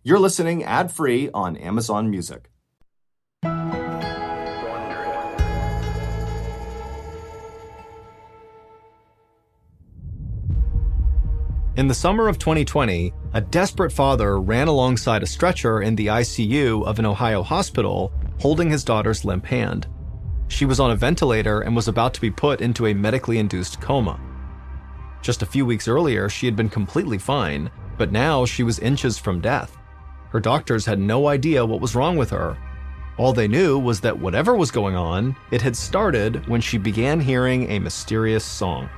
You're listening ad-free on Amazon Music. In the summer of 2020, a desperate father ran alongside a stretcher in the ICU of an Ohio hospital, holding his daughter's limp hand. She was on a ventilator and was about to be put into a medically induced coma. Just a few weeks earlier, she had been completely fine, but now she was inches from death. Her doctors had no idea what was wrong with her. All they knew was that whatever was going on, it had started when she began hearing a mysterious song.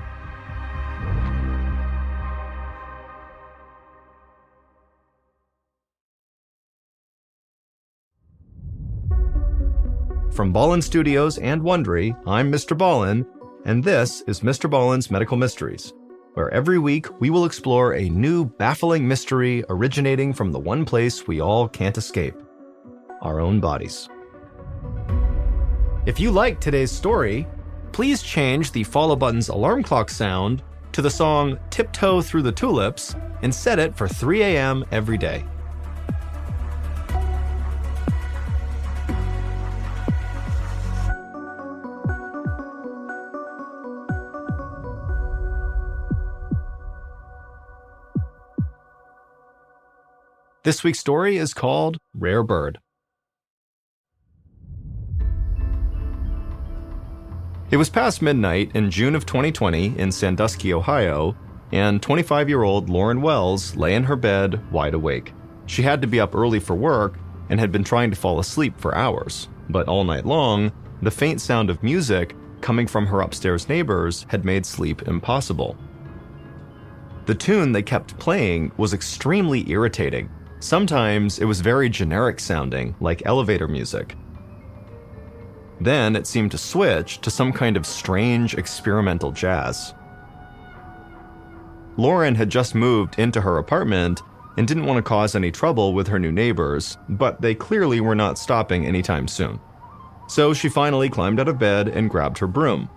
From Ballen Studios and Wondery, I'm Mr. Ballen, and this is MrBallen's Medical Mysteries, where every week we will explore a new baffling mystery originating from the one place we all can't escape, our own bodies. If you liked today's story, please change the follow button's alarm clock sound to the song Tiptoe Through the Tulips and set it for 3 a.m. every day. This week's story is called Rare Bird. It was past midnight in June of 2020 in Sandusky, Ohio, and 25-year-old Lauren Wells lay in her bed wide awake. She had to be up early for work and had been trying to fall asleep for hours, but all night long, the faint sound of music coming from her upstairs neighbors had made sleep impossible. The tune they kept playing was extremely irritating. Sometimes it was very generic sounding, like elevator music. Then it seemed to switch to some kind of strange experimental jazz. Lauren had just moved into her apartment and didn't want to cause any trouble with her new neighbors, but they clearly were not stopping anytime soon. So she finally climbed out of bed and grabbed her broom.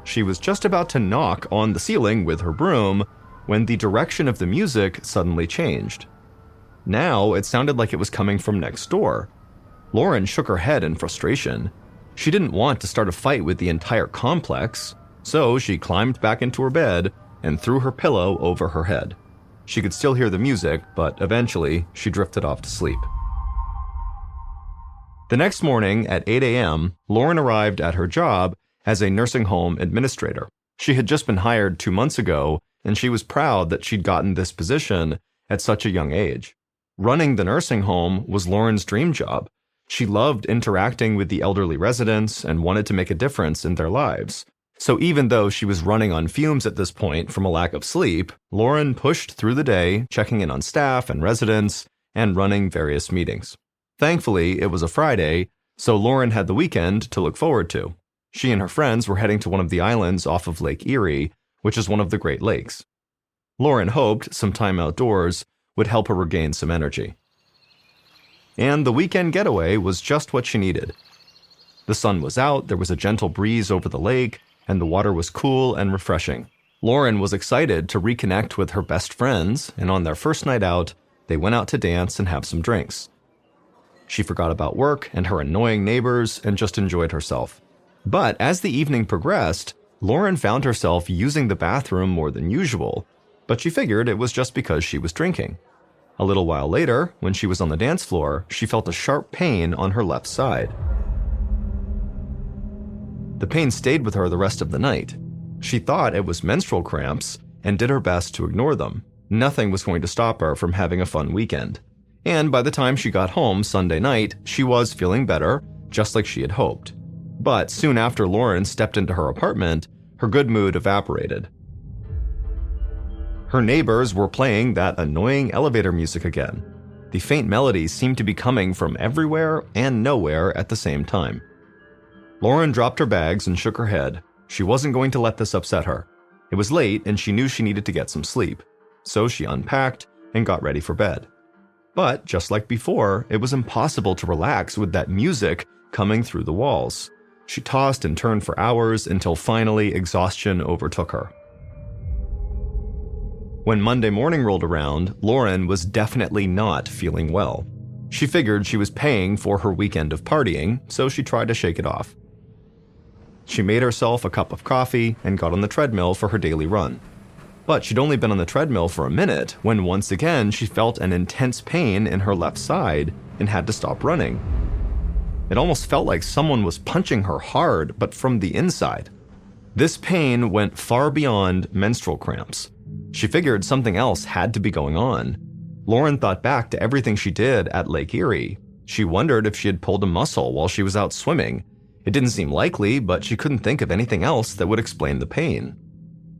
She was just about to knock on the ceiling with her broom when the direction of the music suddenly changed. Now it sounded like it was coming from next door. Lauren shook her head in frustration. She didn't want to start a fight with the entire complex, so she climbed back into her bed and threw her pillow over her head. She could still hear the music, but eventually she drifted off to sleep. The next morning at 8 a.m., Lauren arrived at her job as a nursing home administrator. She had just been hired 2 months ago, and she was proud that she'd gotten this position at such a young age. Running the nursing home was Lauren's dream job. She loved interacting with the elderly residents and wanted to make a difference in their lives. So even though she was running on fumes at this point from a lack of sleep, Lauren pushed through the day, checking in on staff and residents, and running various meetings. Thankfully, it was a Friday, so Lauren had the weekend to look forward to. She and her friends were heading to one of the islands off of Lake Erie, which is one of the Great Lakes. Lauren hoped some time outdoors would help her regain some energy. And the weekend getaway was just what she needed. The sun was out, there was a gentle breeze over the lake, and the water was cool and refreshing. Lauren was excited to reconnect with her best friends, and on their first night out, they went out to dance and have some drinks. She forgot about work and her annoying neighbors and just enjoyed herself. But as the evening progressed, Lauren found herself using the bathroom more than usual, but she figured it was just because she was drinking. A little while later, when she was on the dance floor, she felt a sharp pain on her left side. The pain stayed with her the rest of the night. She thought it was menstrual cramps and did her best to ignore them. Nothing was going to stop her from having a fun weekend. And by the time she got home Sunday night, she was feeling better, just like she had hoped. But soon after Lauren stepped into her apartment, her good mood evaporated. Her neighbors were playing that annoying elevator music again. The faint melodies seemed to be coming from everywhere and nowhere at the same time. Lauren dropped her bags and shook her head. She wasn't going to let this upset her. It was late and she knew she needed to get some sleep. So she unpacked and got ready for bed. But just like before, it was impossible to relax with that music coming through the walls. She tossed and turned for hours until finally exhaustion overtook her. When Monday morning rolled around, Lauren was definitely not feeling well. She figured she was paying for her weekend of partying, so she tried to shake it off. She made herself a cup of coffee and got on the treadmill for her daily run. But she'd only been on the treadmill for a minute when once again she felt an intense pain in her left side and had to stop running. It almost felt like someone was punching her hard, but from the inside. This pain went far beyond menstrual cramps. She figured something else had to be going on. Lauren thought back to everything she did at Lake Erie. She wondered if she had pulled a muscle while she was out swimming. It didn't seem likely, but she couldn't think of anything else that would explain the pain.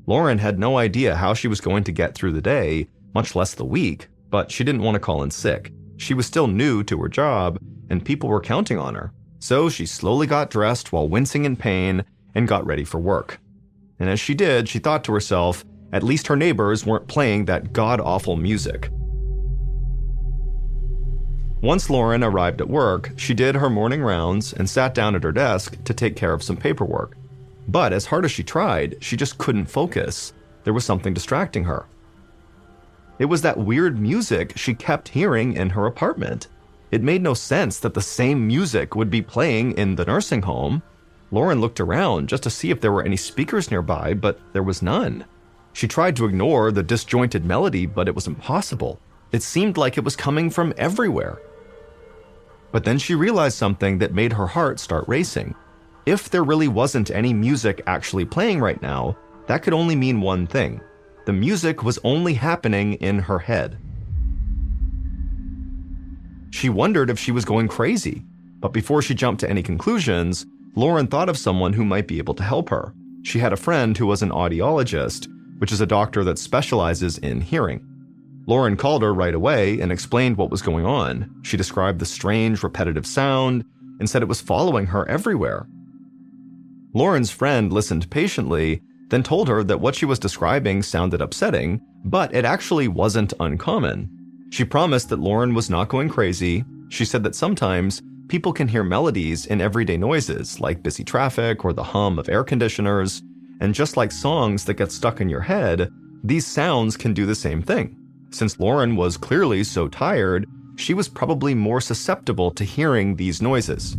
Lauren had no idea how she was going to get through the day, much less the week, but she didn't want to call in sick. She was still new to her job, and people were counting on her. So she slowly got dressed while wincing in pain and got ready for work. And as she did, she thought to herself, at least her neighbors weren't playing that god-awful music. Once Lauren arrived at work, she did her morning rounds and sat down at her desk to take care of some paperwork. But as hard as she tried, she just couldn't focus. There was something distracting her. It was that weird music she kept hearing in her apartment. It made no sense that the same music would be playing in the nursing home. Lauren looked around just to see if there were any speakers nearby, but there was none. She tried to ignore the disjointed melody, but it was impossible. It seemed like it was coming from everywhere. But then she realized something that made her heart start racing. If there really wasn't any music actually playing right now, that could only mean one thing. The music was only happening in her head. She wondered if she was going crazy, but before she jumped to any conclusions, Lauren thought of someone who might be able to help her. She had a friend who was an audiologist, which is a doctor that specializes in hearing. Lauren called her right away and explained what was going on. She described the strange, repetitive sound and said it was following her everywhere. Lauren's friend listened patiently, then told her that what she was describing sounded upsetting, but it actually wasn't uncommon. She promised that Lauren was not going crazy. She said that sometimes people can hear melodies in everyday noises, like busy traffic or the hum of air conditioners, and just like songs that get stuck in your head, these sounds can do the same thing. Since Lauren was clearly so tired, she was probably more susceptible to hearing these noises.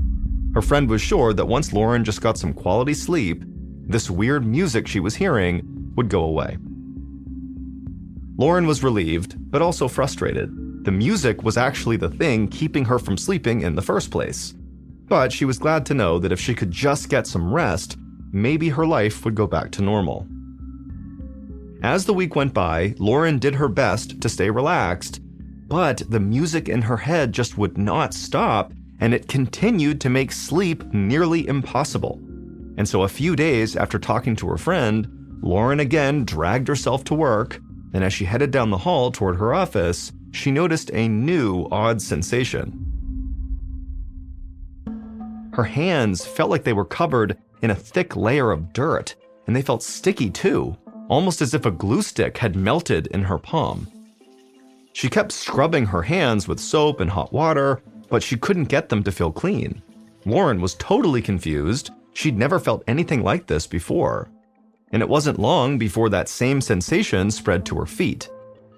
Her friend was sure that once Lauren just got some quality sleep, this weird music she was hearing would go away. Lauren was relieved, but also frustrated. The music was actually the thing keeping her from sleeping in the first place. But she was glad to know that if she could just get some rest, maybe her life would go back to normal. As the week went by, Lauren did her best to stay relaxed, but the music in her head just would not stop, and it continued to make sleep nearly impossible. And so a few days after talking to her friend, Lauren again dragged herself to work, and as she headed down the hall toward her office, she noticed a new odd sensation. Her hands felt like they were covered in a thick layer of dirt, and they felt sticky too, almost as if a glue stick had melted in her palm. She kept scrubbing her hands with soap and hot water, but she couldn't get them to feel clean. Lauren was totally confused. She'd never felt anything like this before. And it wasn't long before that same sensation spread to her feet.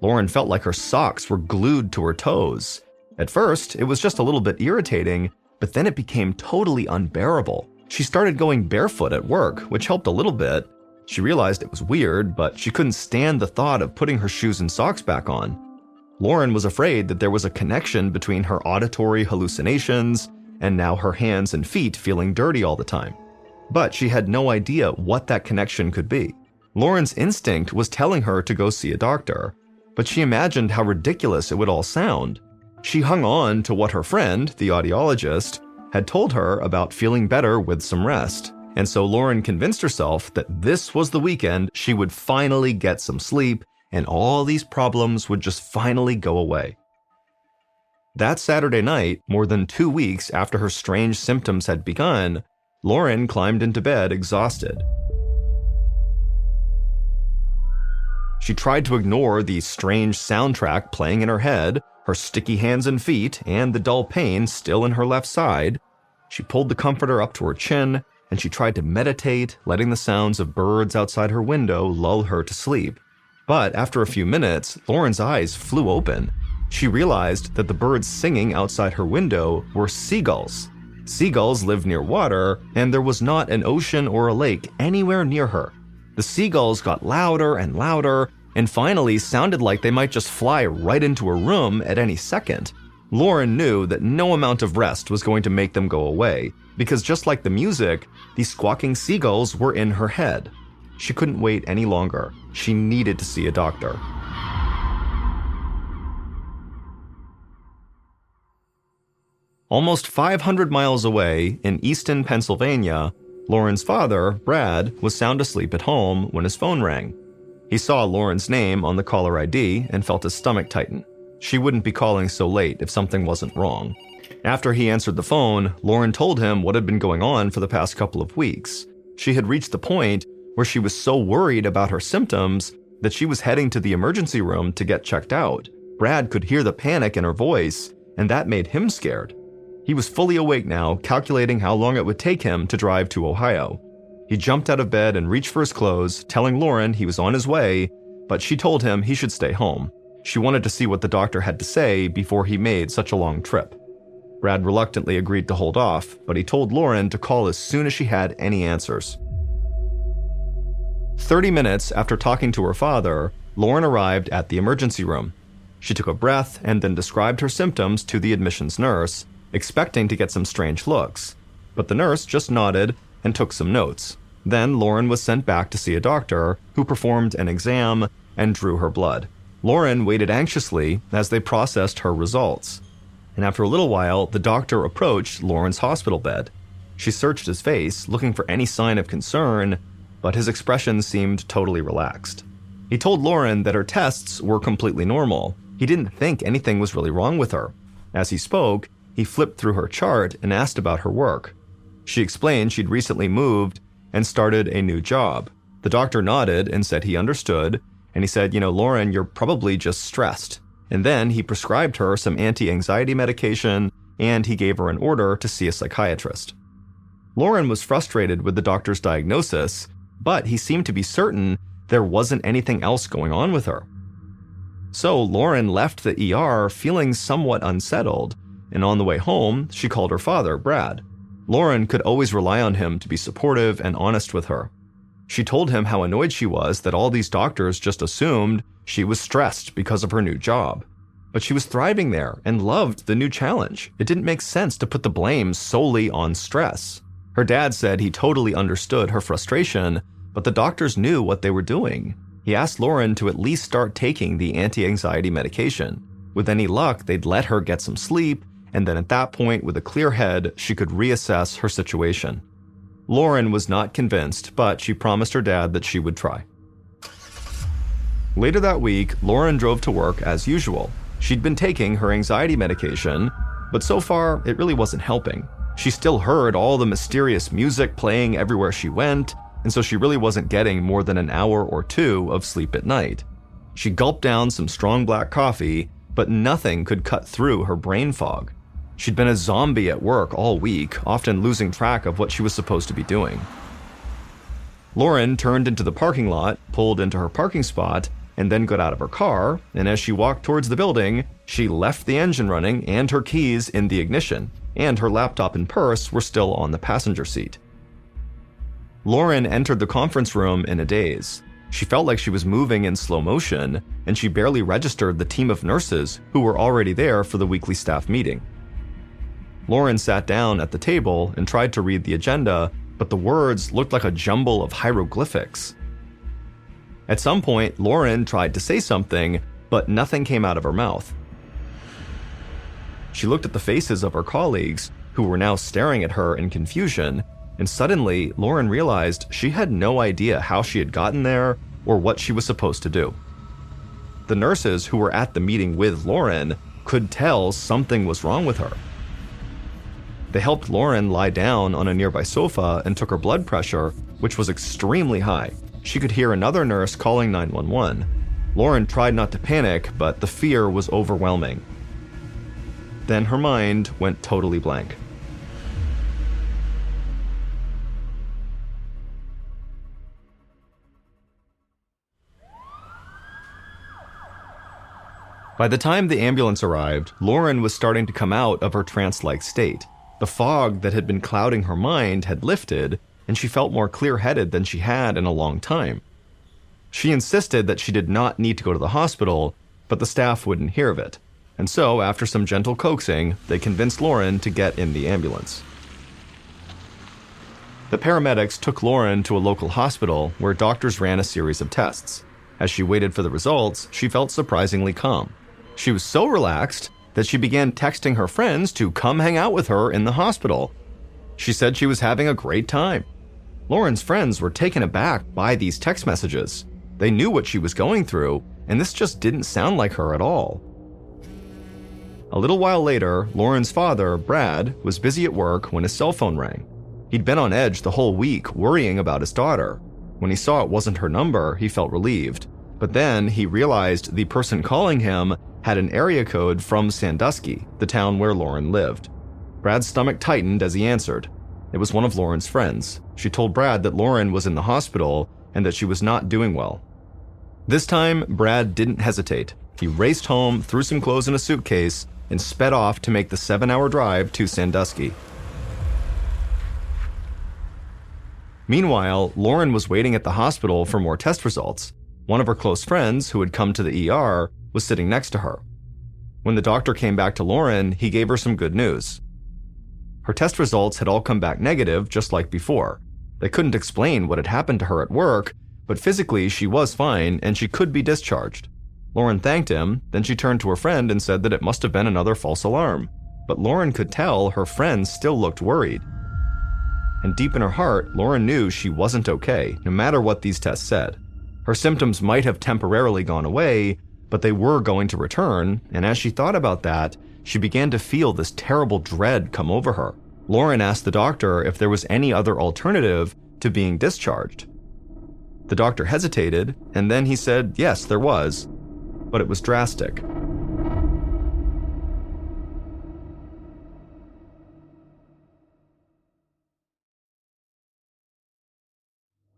Lauren felt like her socks were glued to her toes. At first, it was just a little bit irritating, but then it became totally unbearable. She started going barefoot at work, which helped a little bit. She realized it was weird, but she couldn't stand the thought of putting her shoes and socks back on. Lauren was afraid that there was a connection between her auditory hallucinations and now her hands and feet feeling dirty all the time. But she had no idea what that connection could be. Lauren's instinct was telling her to go see a doctor, but she imagined how ridiculous it would all sound. She hung on to what her friend, the audiologist, had told her about feeling better with some rest. And so Lauren convinced herself that this was the weekend she would finally get some sleep and all these problems would just finally go away. That Saturday night, more than 2 weeks after her strange symptoms had begun, Lauren climbed into bed exhausted. She tried to ignore the strange soundtrack playing in her head, her sticky hands and feet, and the dull pain still in her left side. She pulled the comforter up to her chin, and she tried to meditate, letting the sounds of birds outside her window lull her to sleep. But after a few minutes, Lauren's eyes flew open. She realized that the birds singing outside her window were seagulls. Seagulls live near water, and there was not an ocean or a lake anywhere near her. The seagulls got louder and louder, and finally sounded like they might just fly right into her room at any second. Lauren knew that no amount of rest was going to make them go away, because just like the music, these squawking seagulls were in her head. She couldn't wait any longer. She needed to see a doctor. Almost 500 miles away in Easton, Pennsylvania, Lauren's father, Brad, was sound asleep at home when his phone rang. He saw Lauren's name on the caller ID and felt his stomach tighten. She wouldn't be calling so late if something wasn't wrong. After he answered the phone, Lauren told him what had been going on for the past couple of weeks. She had reached the point where she was so worried about her symptoms that she was heading to the emergency room to get checked out. Brad could hear the panic in her voice, and that made him scared. He was fully awake now, calculating how long it would take him to drive to Ohio. He jumped out of bed and reached for his clothes, telling Lauren he was on his way, but she told him he should stay home. She wanted to see what the doctor had to say before he made such a long trip. Brad reluctantly agreed to hold off, but he told Lauren to call as soon as she had any answers. 30 minutes after talking to her father, Lauren arrived at the emergency room. She took a breath and then described her symptoms to the admissions nurse, expecting to get some strange looks. But the nurse just nodded and took some notes. Then Lauren was sent back to see a doctor who performed an exam and drew her blood. Lauren waited anxiously as they processed her results. And after a little while, the doctor approached Lauren's hospital bed. She searched his face, looking for any sign of concern, but his expression seemed totally relaxed. He told Lauren that her tests were completely normal. He didn't think anything was really wrong with her. As he spoke, he flipped through her chart and asked about her work. She explained she'd recently moved and started a new job. The doctor nodded and said he understood, and he said, Lauren, you're probably just stressed. And then he prescribed her some anti-anxiety medication, and he gave her an order to see a psychiatrist. Lauren was frustrated with the doctor's diagnosis, but he seemed to be certain there wasn't anything else going on with her. So Lauren left the ER feeling somewhat unsettled, and on the way home, she called her father, Brad. Lauren could always rely on him to be supportive and honest with her. She told him how annoyed she was that all these doctors just assumed she was stressed because of her new job. But she was thriving there and loved the new challenge. It didn't make sense to put the blame solely on stress. Her dad said he totally understood her frustration, but the doctors knew what they were doing. He asked Lauren to at least start taking the anti-anxiety medication. With any luck, they'd let her get some sleep, and then at that point, with a clear head, she could reassess her situation. Lauren was not convinced, but she promised her dad that she would try. Later that week, Lauren drove to work as usual. She'd been taking her anxiety medication, but so far, it really wasn't helping. She still heard all the mysterious music playing everywhere she went, and so she really wasn't getting more than an hour or two of sleep at night. She gulped down some strong black coffee, but nothing could cut through her brain fog. She'd been a zombie at work all week, often losing track of what she was supposed to be doing. Lauren turned into the parking lot, pulled into her parking spot, and then got out of her car, and as she walked towards the building, she left the engine running and her keys in the ignition, and her laptop and purse were still on the passenger seat. Lauren entered the conference room in a daze. She felt like she was moving in slow motion, and she barely registered the team of nurses who were already there for the weekly staff meeting. Lauren sat down at the table and tried to read the agenda, but the words looked like a jumble of hieroglyphics. At some point, Lauren tried to say something, but nothing came out of her mouth. She looked at the faces of her colleagues, who were now staring at her in confusion, and suddenly, Lauren realized she had no idea how she had gotten there or what she was supposed to do. The nurses who were at the meeting with Lauren could tell something was wrong with her. They helped Lauren lie down on a nearby sofa and took her blood pressure, which was extremely high. She could hear another nurse calling 911. Lauren tried not to panic, but the fear was overwhelming. Then her mind went totally blank. By the time the ambulance arrived, Lauren was starting to come out of her trance-like state. The fog that had been clouding her mind had lifted, and she felt more clear-headed than she had in a long time. She insisted that she did not need to go to the hospital, but the staff wouldn't hear of it. And so, after some gentle coaxing, they convinced Lauren to get in the ambulance. The paramedics took Lauren to a local hospital where doctors ran a series of tests. As she waited for the results, she felt surprisingly calm. She was so relaxed that she began texting her friends to come hang out with her in the hospital. She said she was having a great time. Lauren's friends were taken aback by these text messages. They knew what she was going through, and this just didn't sound like her at all. A little while later, Lauren's father, Brad, was busy at work when his cell phone rang. He'd been on edge the whole week, worrying about his daughter. When he saw it wasn't her number, he felt relieved. But then he realized the person calling him had an area code from Sandusky, the town where Lauren lived. Brad's stomach tightened as he answered. It was one of Lauren's friends. She told Brad that Lauren was in the hospital and that she was not doing well. This time, Brad didn't hesitate. He raced home, threw some clothes in a suitcase, and sped off to make the 7-hour drive to Sandusky. Meanwhile, Lauren was waiting at the hospital for more test results. One of her close friends, who had come to the ER, was sitting next to her. When the doctor came back to Lauren, he gave her some good news. Her test results had all come back negative, just like before. They couldn't explain what had happened to her at work, but physically she was fine and she could be discharged. Lauren thanked him, then she turned to her friend and said that it must have been another false alarm. But Lauren could tell her friend still looked worried. And deep in her heart, Lauren knew she wasn't okay, no matter what these tests said. Her symptoms might have temporarily gone away, but they were going to return, and as she thought about that, she began to feel this terrible dread come over her. Lauren asked the doctor if there was any other alternative to being discharged. The doctor hesitated, and then he said yes, there was, but it was drastic.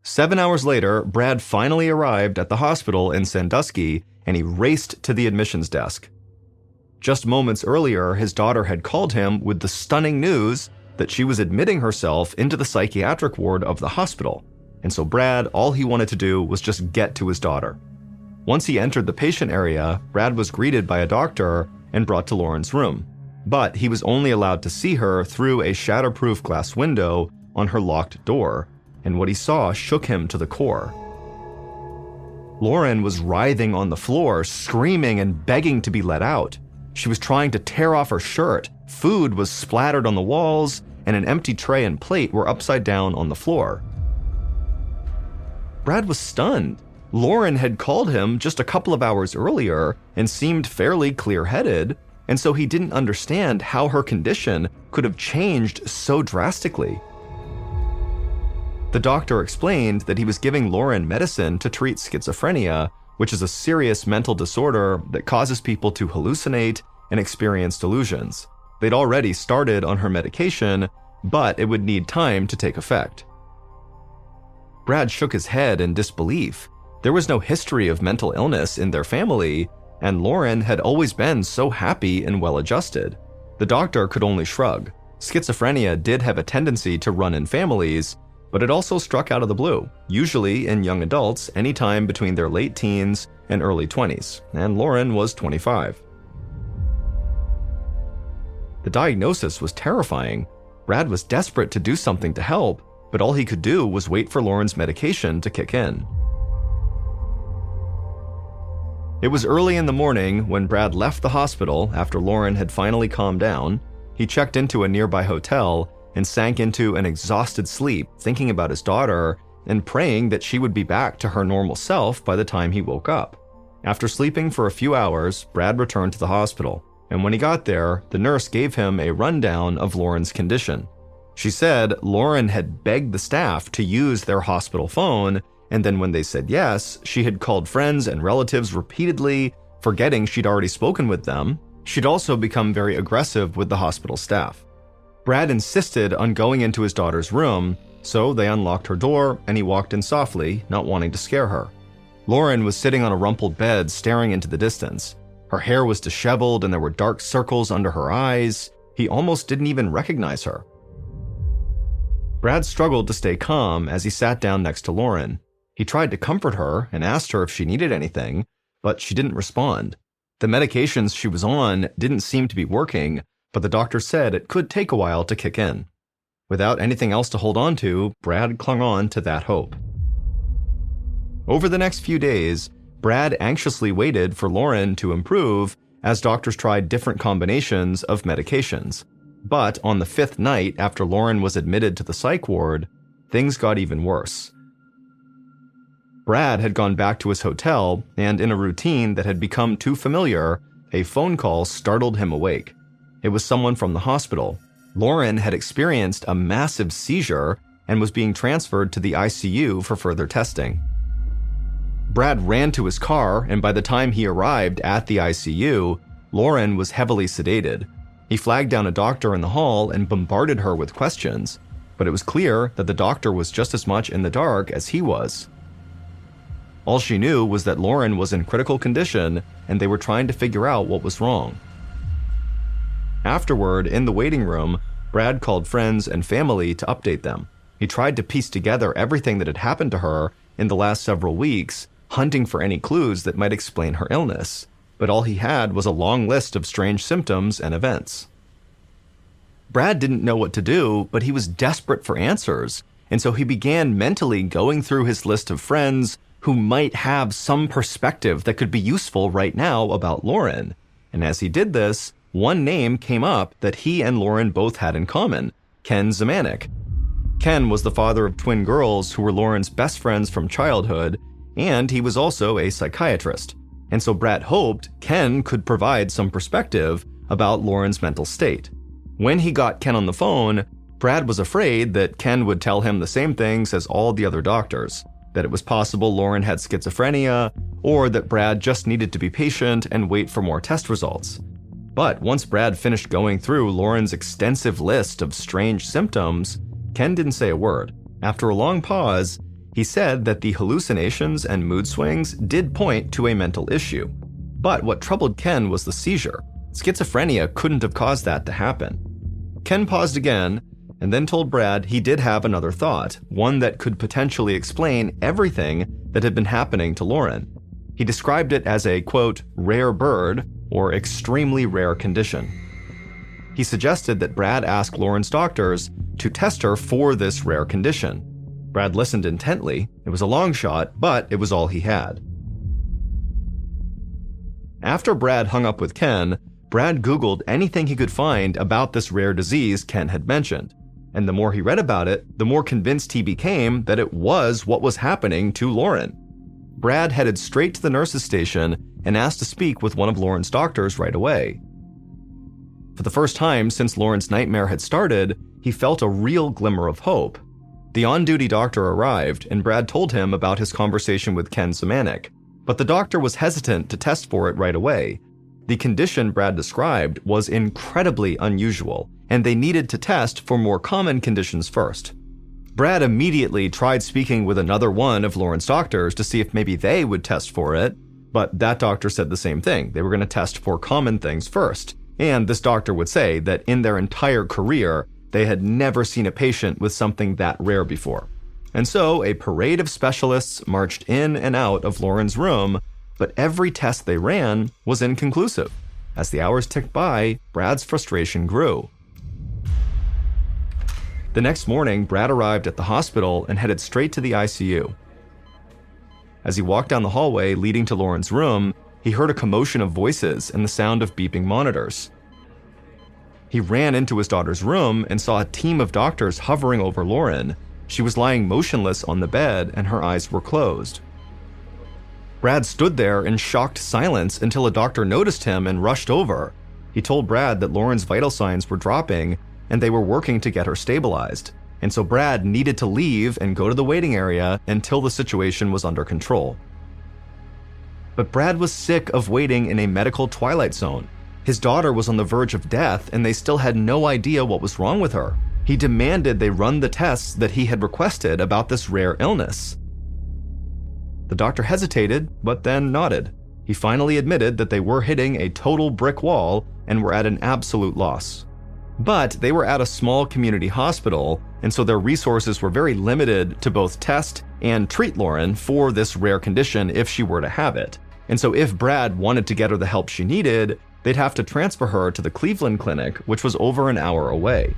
Seven hours later, Brad finally arrived at the hospital in Sandusky, and he raced to the admissions desk. Just moments earlier, his daughter had called him with the stunning news that she was admitting herself into the psychiatric ward of the hospital. And so Brad, all he wanted to do was just get to his daughter. Once he entered the patient area, Brad was greeted by a doctor and brought to Lauren's room. But he was only allowed to see her through a shatterproof glass window on her locked door, and what he saw shook him to the core. Lauren was writhing on the floor, screaming and begging to be let out. She was trying to tear off her shirt. Food was splattered on the walls, and an empty tray and plate were upside down on the floor. Brad was stunned. Lauren had called him just a couple of hours earlier and seemed fairly clear-headed, and so he didn't understand how her condition could have changed so drastically. The doctor explained that he was giving Lauren medicine to treat schizophrenia, which is a serious mental disorder that causes people to hallucinate and experience delusions. They'd already started on her medication, but it would need time to take effect. Brad shook his head in disbelief. There was no history of mental illness in their family, and Lauren had always been so happy and well-adjusted. The doctor could only shrug. Schizophrenia did have a tendency to run in families, but it also struck out of the blue, usually in young adults anytime between their late teens and early 20s, and Lauren was 25. The diagnosis was terrifying. Brad was desperate to do something to help, but all he could do was wait for Lauren's medication to kick in. It was early in the morning when Brad left the hospital after Lauren had finally calmed down. He checked into a nearby hotel and sank into an exhausted sleep, thinking about his daughter and praying that she would be back to her normal self by the time he woke up. After sleeping for a few hours, Brad returned to the hospital, and when he got there, the nurse gave him a rundown of Lauren's condition. She said Lauren had begged the staff to use their hospital phone, and then when they said yes, she had called friends and relatives repeatedly, forgetting she'd already spoken with them. She'd also become very aggressive with the hospital staff. Brad insisted on going into his daughter's room, so they unlocked her door and he walked in softly, not wanting to scare her. Lauren was sitting on a rumpled bed staring into the distance. Her hair was disheveled and there were dark circles under her eyes. He almost didn't even recognize her. Brad struggled to stay calm as he sat down next to Lauren. He tried to comfort her and asked her if she needed anything, but she didn't respond. The medications she was on didn't seem to be working, but the doctor said it could take a while to kick in. Without anything else to hold on to, Brad clung on to that hope. Over the next few days, Brad anxiously waited for Lauren to improve as doctors tried different combinations of medications. But on the 5th night after Lauren was admitted to the psych ward, things got even worse. Brad had gone back to his hotel, and in a routine that had become too familiar, a phone call startled him awake. It was someone from the hospital. Lauren had experienced a massive seizure and was being transferred to the ICU for further testing. Brad ran to his car, and by the time he arrived at the ICU, Lauren was heavily sedated. He flagged down a doctor in the hall and bombarded her with questions, but it was clear that the doctor was just as much in the dark as he was. All she knew was that Lauren was in critical condition, and they were trying to figure out what was wrong. Afterward, in the waiting room, Brad called friends and family to update them. He tried to piece together everything that had happened to her in the last several weeks, hunting for any clues that might explain her illness, but all he had was a long list of strange symptoms and events. Brad didn't know what to do, but he was desperate for answers, and so he began mentally going through his list of friends who might have some perspective that could be useful right now about Lauren. And as he did this, one name came up that he and Lauren both had in common: Ken Zemanek. Ken was the father of twin girls who were Lauren's best friends from childhood, and he was also a psychiatrist. And so Brad hoped Ken could provide some perspective about Lauren's mental state. When he got Ken on the phone, Brad was afraid that Ken would tell him the same things as all the other doctors, that it was possible Lauren had schizophrenia, or that Brad just needed to be patient and wait for more test results. But once Brad finished going through Lauren's extensive list of strange symptoms, Ken didn't say a word. After a long pause, he said that the hallucinations and mood swings did point to a mental issue. But what troubled Ken was the seizure. Schizophrenia couldn't have caused that to happen. Ken paused again, and then told Brad he did have another thought, one that could potentially explain everything that had been happening to Lauren. He described it as a, quote, rare bird, or extremely rare condition. He suggested that Brad ask Lauren's doctors to test her for this rare condition. Brad listened intently. It was a long shot, but it was all he had. After Brad hung up with Ken, Brad Googled anything he could find about this rare disease Ken had mentioned. And the more he read about it, the more convinced he became that it was what was happening to Lauren. Brad headed straight to the nurse's station and asked to speak with one of Lauren's doctors right away. For the first time since Lauren's nightmare had started, he felt a real glimmer of hope. The on-duty doctor arrived, and Brad told him about his conversation with Ken Zemanek, but the doctor was hesitant to test for it right away. The condition Brad described was incredibly unusual, and they needed to test for more common conditions first. Brad immediately tried speaking with another one of Lauren's doctors to see if maybe they would test for it, but that doctor said the same thing. They were going to test for common things first, and this doctor would say that in their entire career, they had never seen a patient with something that rare before. And so a parade of specialists marched in and out of Lauren's room, but every test they ran was inconclusive. As the hours ticked by, Brad's frustration grew. The next morning, Brad arrived at the hospital and headed straight to the ICU. As he walked down the hallway leading to Lauren's room, he heard a commotion of voices and the sound of beeping monitors. He ran into his daughter's room and saw a team of doctors hovering over Lauren. She was lying motionless on the bed and her eyes were closed. Brad stood there in shocked silence until a doctor noticed him and rushed over. He told Brad that Lauren's vital signs were dropping and they were working to get her stabilized. And so Brad needed to leave and go to the waiting area until the situation was under control. But Brad was sick of waiting in a medical twilight zone. His daughter was on the verge of death and they still had no idea what was wrong with her. He demanded they run the tests that he had requested about this rare illness. The doctor hesitated, but then nodded. He finally admitted that they were hitting a total brick wall and were at an absolute loss. But they were at a small community hospital, and so their resources were very limited to both test and treat Lauren for this rare condition if she were to have it. And so if Brad wanted to get her the help she needed, they'd have to transfer her to the Cleveland clinic, which was over an hour away.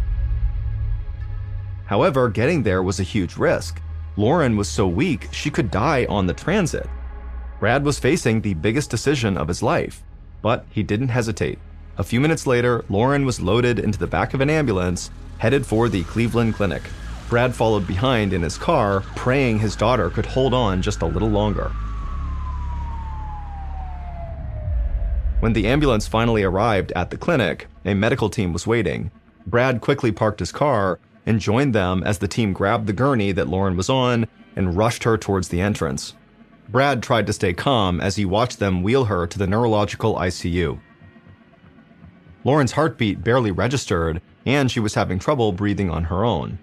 However, getting there was a huge risk. Lauren was so weak she could die on the transit. Brad was facing the biggest decision of his life, but he didn't hesitate. A few minutes later, Lauren was loaded into the back of an ambulance, headed for the Cleveland clinic. Brad followed behind in his car, praying his daughter could hold on just a little longer. When the ambulance finally arrived at the clinic, a medical team was waiting. Brad quickly parked his car and joined them as the team grabbed the gurney that Lauren was on and rushed her towards the entrance. Brad tried to stay calm as he watched them wheel her to the neurological ICU. Lauren's heartbeat barely registered, and she was having trouble breathing on her own.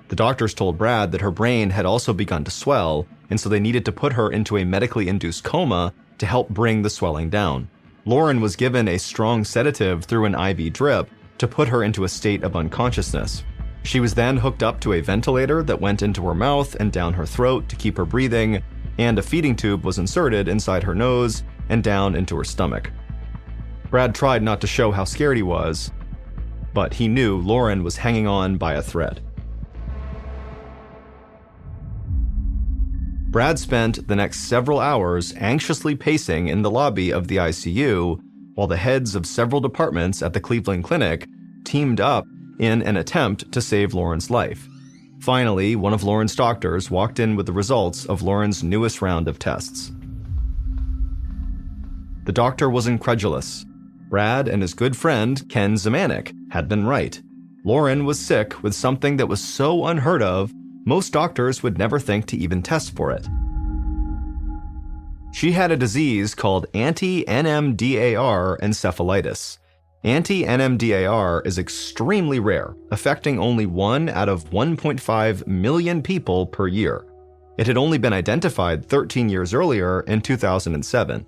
The doctors told Brad that her brain had also begun to swell, and so they needed to put her into a medically induced coma to help bring the swelling down. Lauren was given a strong sedative through an IV drip to put her into a state of unconsciousness. She was then hooked up to a ventilator that went into her mouth and down her throat to keep her breathing, and a feeding tube was inserted inside her nose and down into her stomach. Brad tried not to show how scared he was, but he knew Lauren was hanging on by a thread. Brad spent the next several hours anxiously pacing in the lobby of the ICU while the heads of several departments at the Cleveland Clinic teamed up in an attempt to save Lauren's life. Finally, one of Lauren's doctors walked in with the results of Lauren's newest round of tests. The doctor was incredulous. Brad and his good friend, Ken Zemanek, had been right. Lauren was sick with something that was so unheard of, most doctors would never think to even test for it. She had a disease called anti-NMDAR encephalitis. Anti-NMDAR is extremely rare, affecting only 1 out of 1.5 million people per year. It had only been identified 13 years earlier in 2007.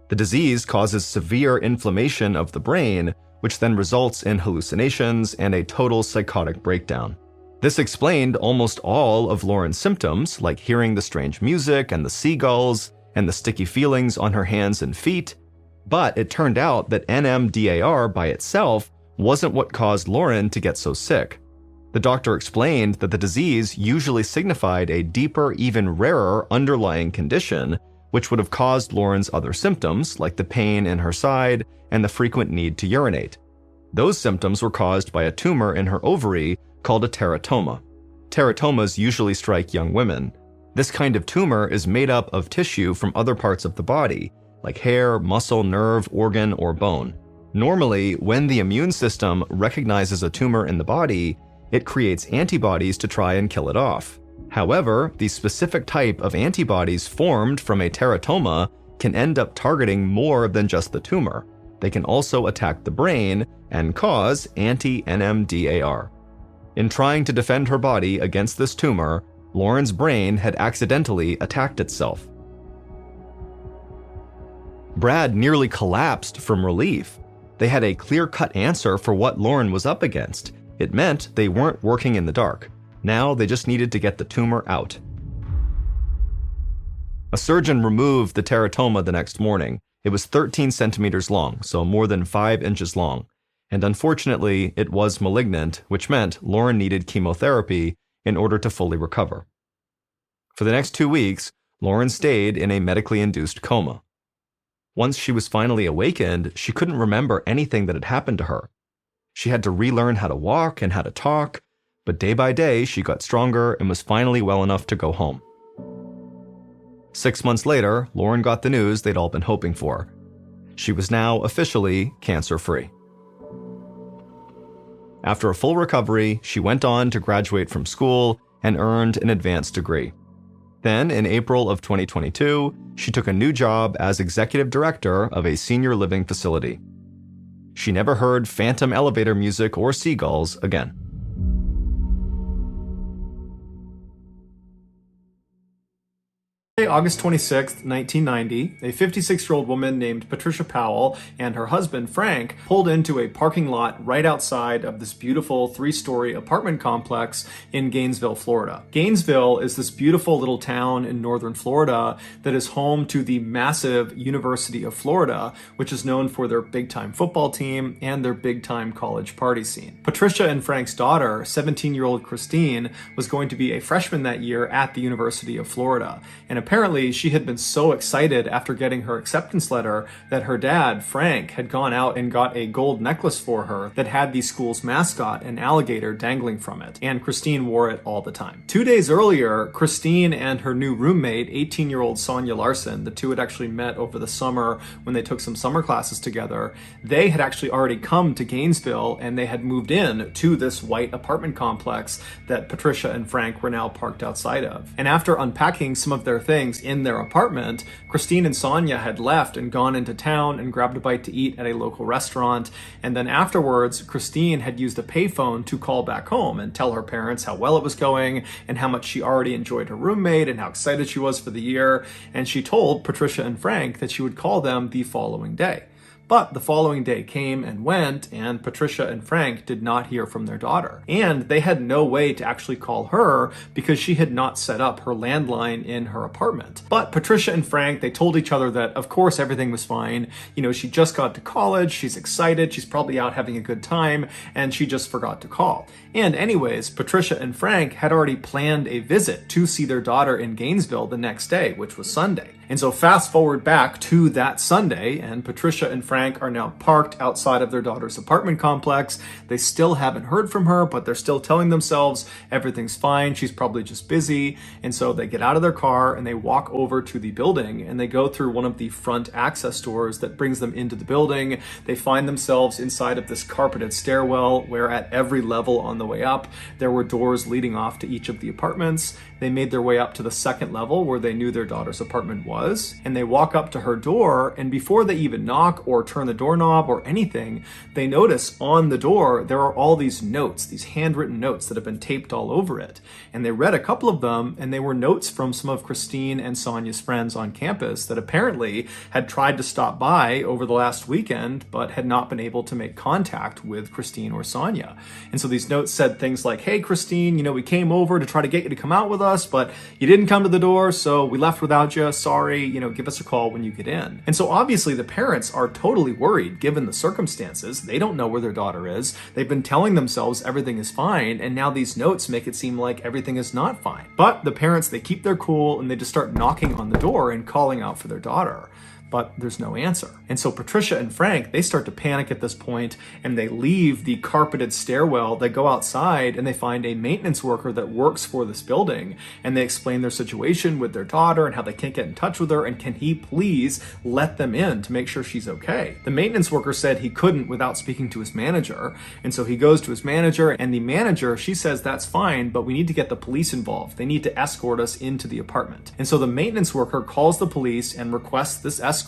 The disease causes severe inflammation of the brain, which then results in hallucinations and a total psychotic breakdown. This explained almost all of Lauren's symptoms, like hearing the strange music and the seagulls and the sticky feelings on her hands and feet. But it turned out that NMDAR by itself wasn't what caused Lauren to get so sick. The doctor explained that the disease usually signified a deeper, even rarer underlying condition, which would have caused Lauren's other symptoms, like the pain in her side and the frequent need to urinate. Those symptoms were caused by a tumor in her ovary called a teratoma. Teratomas usually strike young women. This kind of tumor is made up of tissue from other parts of the body, like hair, muscle, nerve, organ, or bone. Normally, when the immune system recognizes a tumor in the body, it creates antibodies to try and kill it off. However, the specific type of antibodies formed from a teratoma can end up targeting more than just the tumor. They can also attack the brain and cause anti-NMDAR. In trying to defend her body against this tumor, Lauren's brain had accidentally attacked itself. Brad nearly collapsed from relief. They had a clear-cut answer for what Lauren was up against. It meant they weren't working in the dark. Now they just needed to get the tumor out. A surgeon removed the teratoma the next morning. It was 13 centimeters long, so more than 5 inches long. And unfortunately, it was malignant, which meant Lauren needed chemotherapy in order to fully recover. For the next 2 weeks, Lauren stayed in a medically induced coma. Once she was finally awakened, she couldn't remember anything that had happened to her. She had to relearn how to walk and how to talk, but day by day she got stronger and was finally well enough to go home. 6 months later, Lauren got the news they'd all been hoping for. She was now officially cancer-free. After a full recovery, she went on to graduate from school and earned an advanced degree. Then, in April of 2022, she took a new job as executive director of a senior living facility. She never heard phantom elevator music or seagulls again. August 26th, 1990, a 56-year-old woman named Patricia Powell and her husband, Frank, pulled into a parking lot right outside of this beautiful 3-story apartment complex in Gainesville, Florida. Gainesville is this beautiful little town in northern Florida that is home to the massive University of Florida, which is known for their big-time football team and their big-time college party scene. Patricia and Frank's daughter, 17-year-old Christine, was going to be a freshman that year at the University of Florida. And apparently she had been so excited after getting her acceptance letter that her dad, Frank, had gone out and got a gold necklace for her that had the school's mascot, an alligator, dangling from it. And Christine wore it all the time. 2 days earlier, Christine and her new roommate, 18-year-old Sonia Larson, the two had actually met over the summer when they took some summer classes together. They had actually already come to Gainesville and they had moved in to this white apartment complex that Patricia and Frank were now parked outside of. And after unpacking some of their things in their apartment, Christine and Sonia had left and gone into town and grabbed a bite to eat at a local restaurant. And then afterwards, Christine had used a payphone to call back home and tell her parents how well it was going and how much she already enjoyed her roommate and how excited she was for the year. And she told Patricia and Frank that she would call them the following day. But the following day came and went, and Patricia and Frank did not hear from their daughter. And they had no way to actually call her because she had not set up her landline in her apartment. But Patricia and Frank, they told each other that, of course, everything was fine. You know, she just got to college, she's excited, she's probably out having a good time, and she just forgot to call. And anyways, Patricia and Frank had already planned a visit to see their daughter in Gainesville the next day, which was Sunday. And so fast forward back to that Sunday, and Patricia and Frank are now parked outside of their daughter's apartment complex. They still haven't heard from her, but they're still telling themselves everything's fine, she's probably just busy. And so they get out of their car and they walk over to the building and they go through one of the front access doors that brings them into the building. They find themselves inside of this carpeted stairwell where at every level on the way up, there were doors leading off to each of the apartments. They made their way up to the second level where they knew their daughter's apartment was, and they walk up to her door, and before they even knock or turn the doorknob or anything, they notice on the door there are all these notes, these handwritten notes that have been taped all over it. And they read a couple of them, and they were notes from some of Christine and Sonia's friends on campus that apparently had tried to stop by over the last weekend, but had not been able to make contact with Christine or Sonia. And so these notes said things like, "Hey Christine, you know, we came over to try to get you to come out with us, but you didn't come to the door, so we left without you. Sorry, you know, give us a call when you get in." And so obviously the parents are totally worried given the circumstances. They don't know where their daughter is. They've been telling themselves everything is fine, and now these notes make it seem like everything is not fine. But the parents, they keep their cool and they just start knocking on the door and calling out for their daughter. But there's no answer. And so Patricia and Frank, they start to panic at this point and they leave the carpeted stairwell. They go outside and they find a maintenance worker that works for this building, and they explain their situation with their daughter and how they can't get in touch with her and can he please let them in to make sure she's okay. The maintenance worker said he couldn't without speaking to his manager, and so he goes to his manager, and the manager, she says that's fine, but we need to get the police involved. They need to escort us into the apartment. And so the maintenance worker calls the police and requests this escort,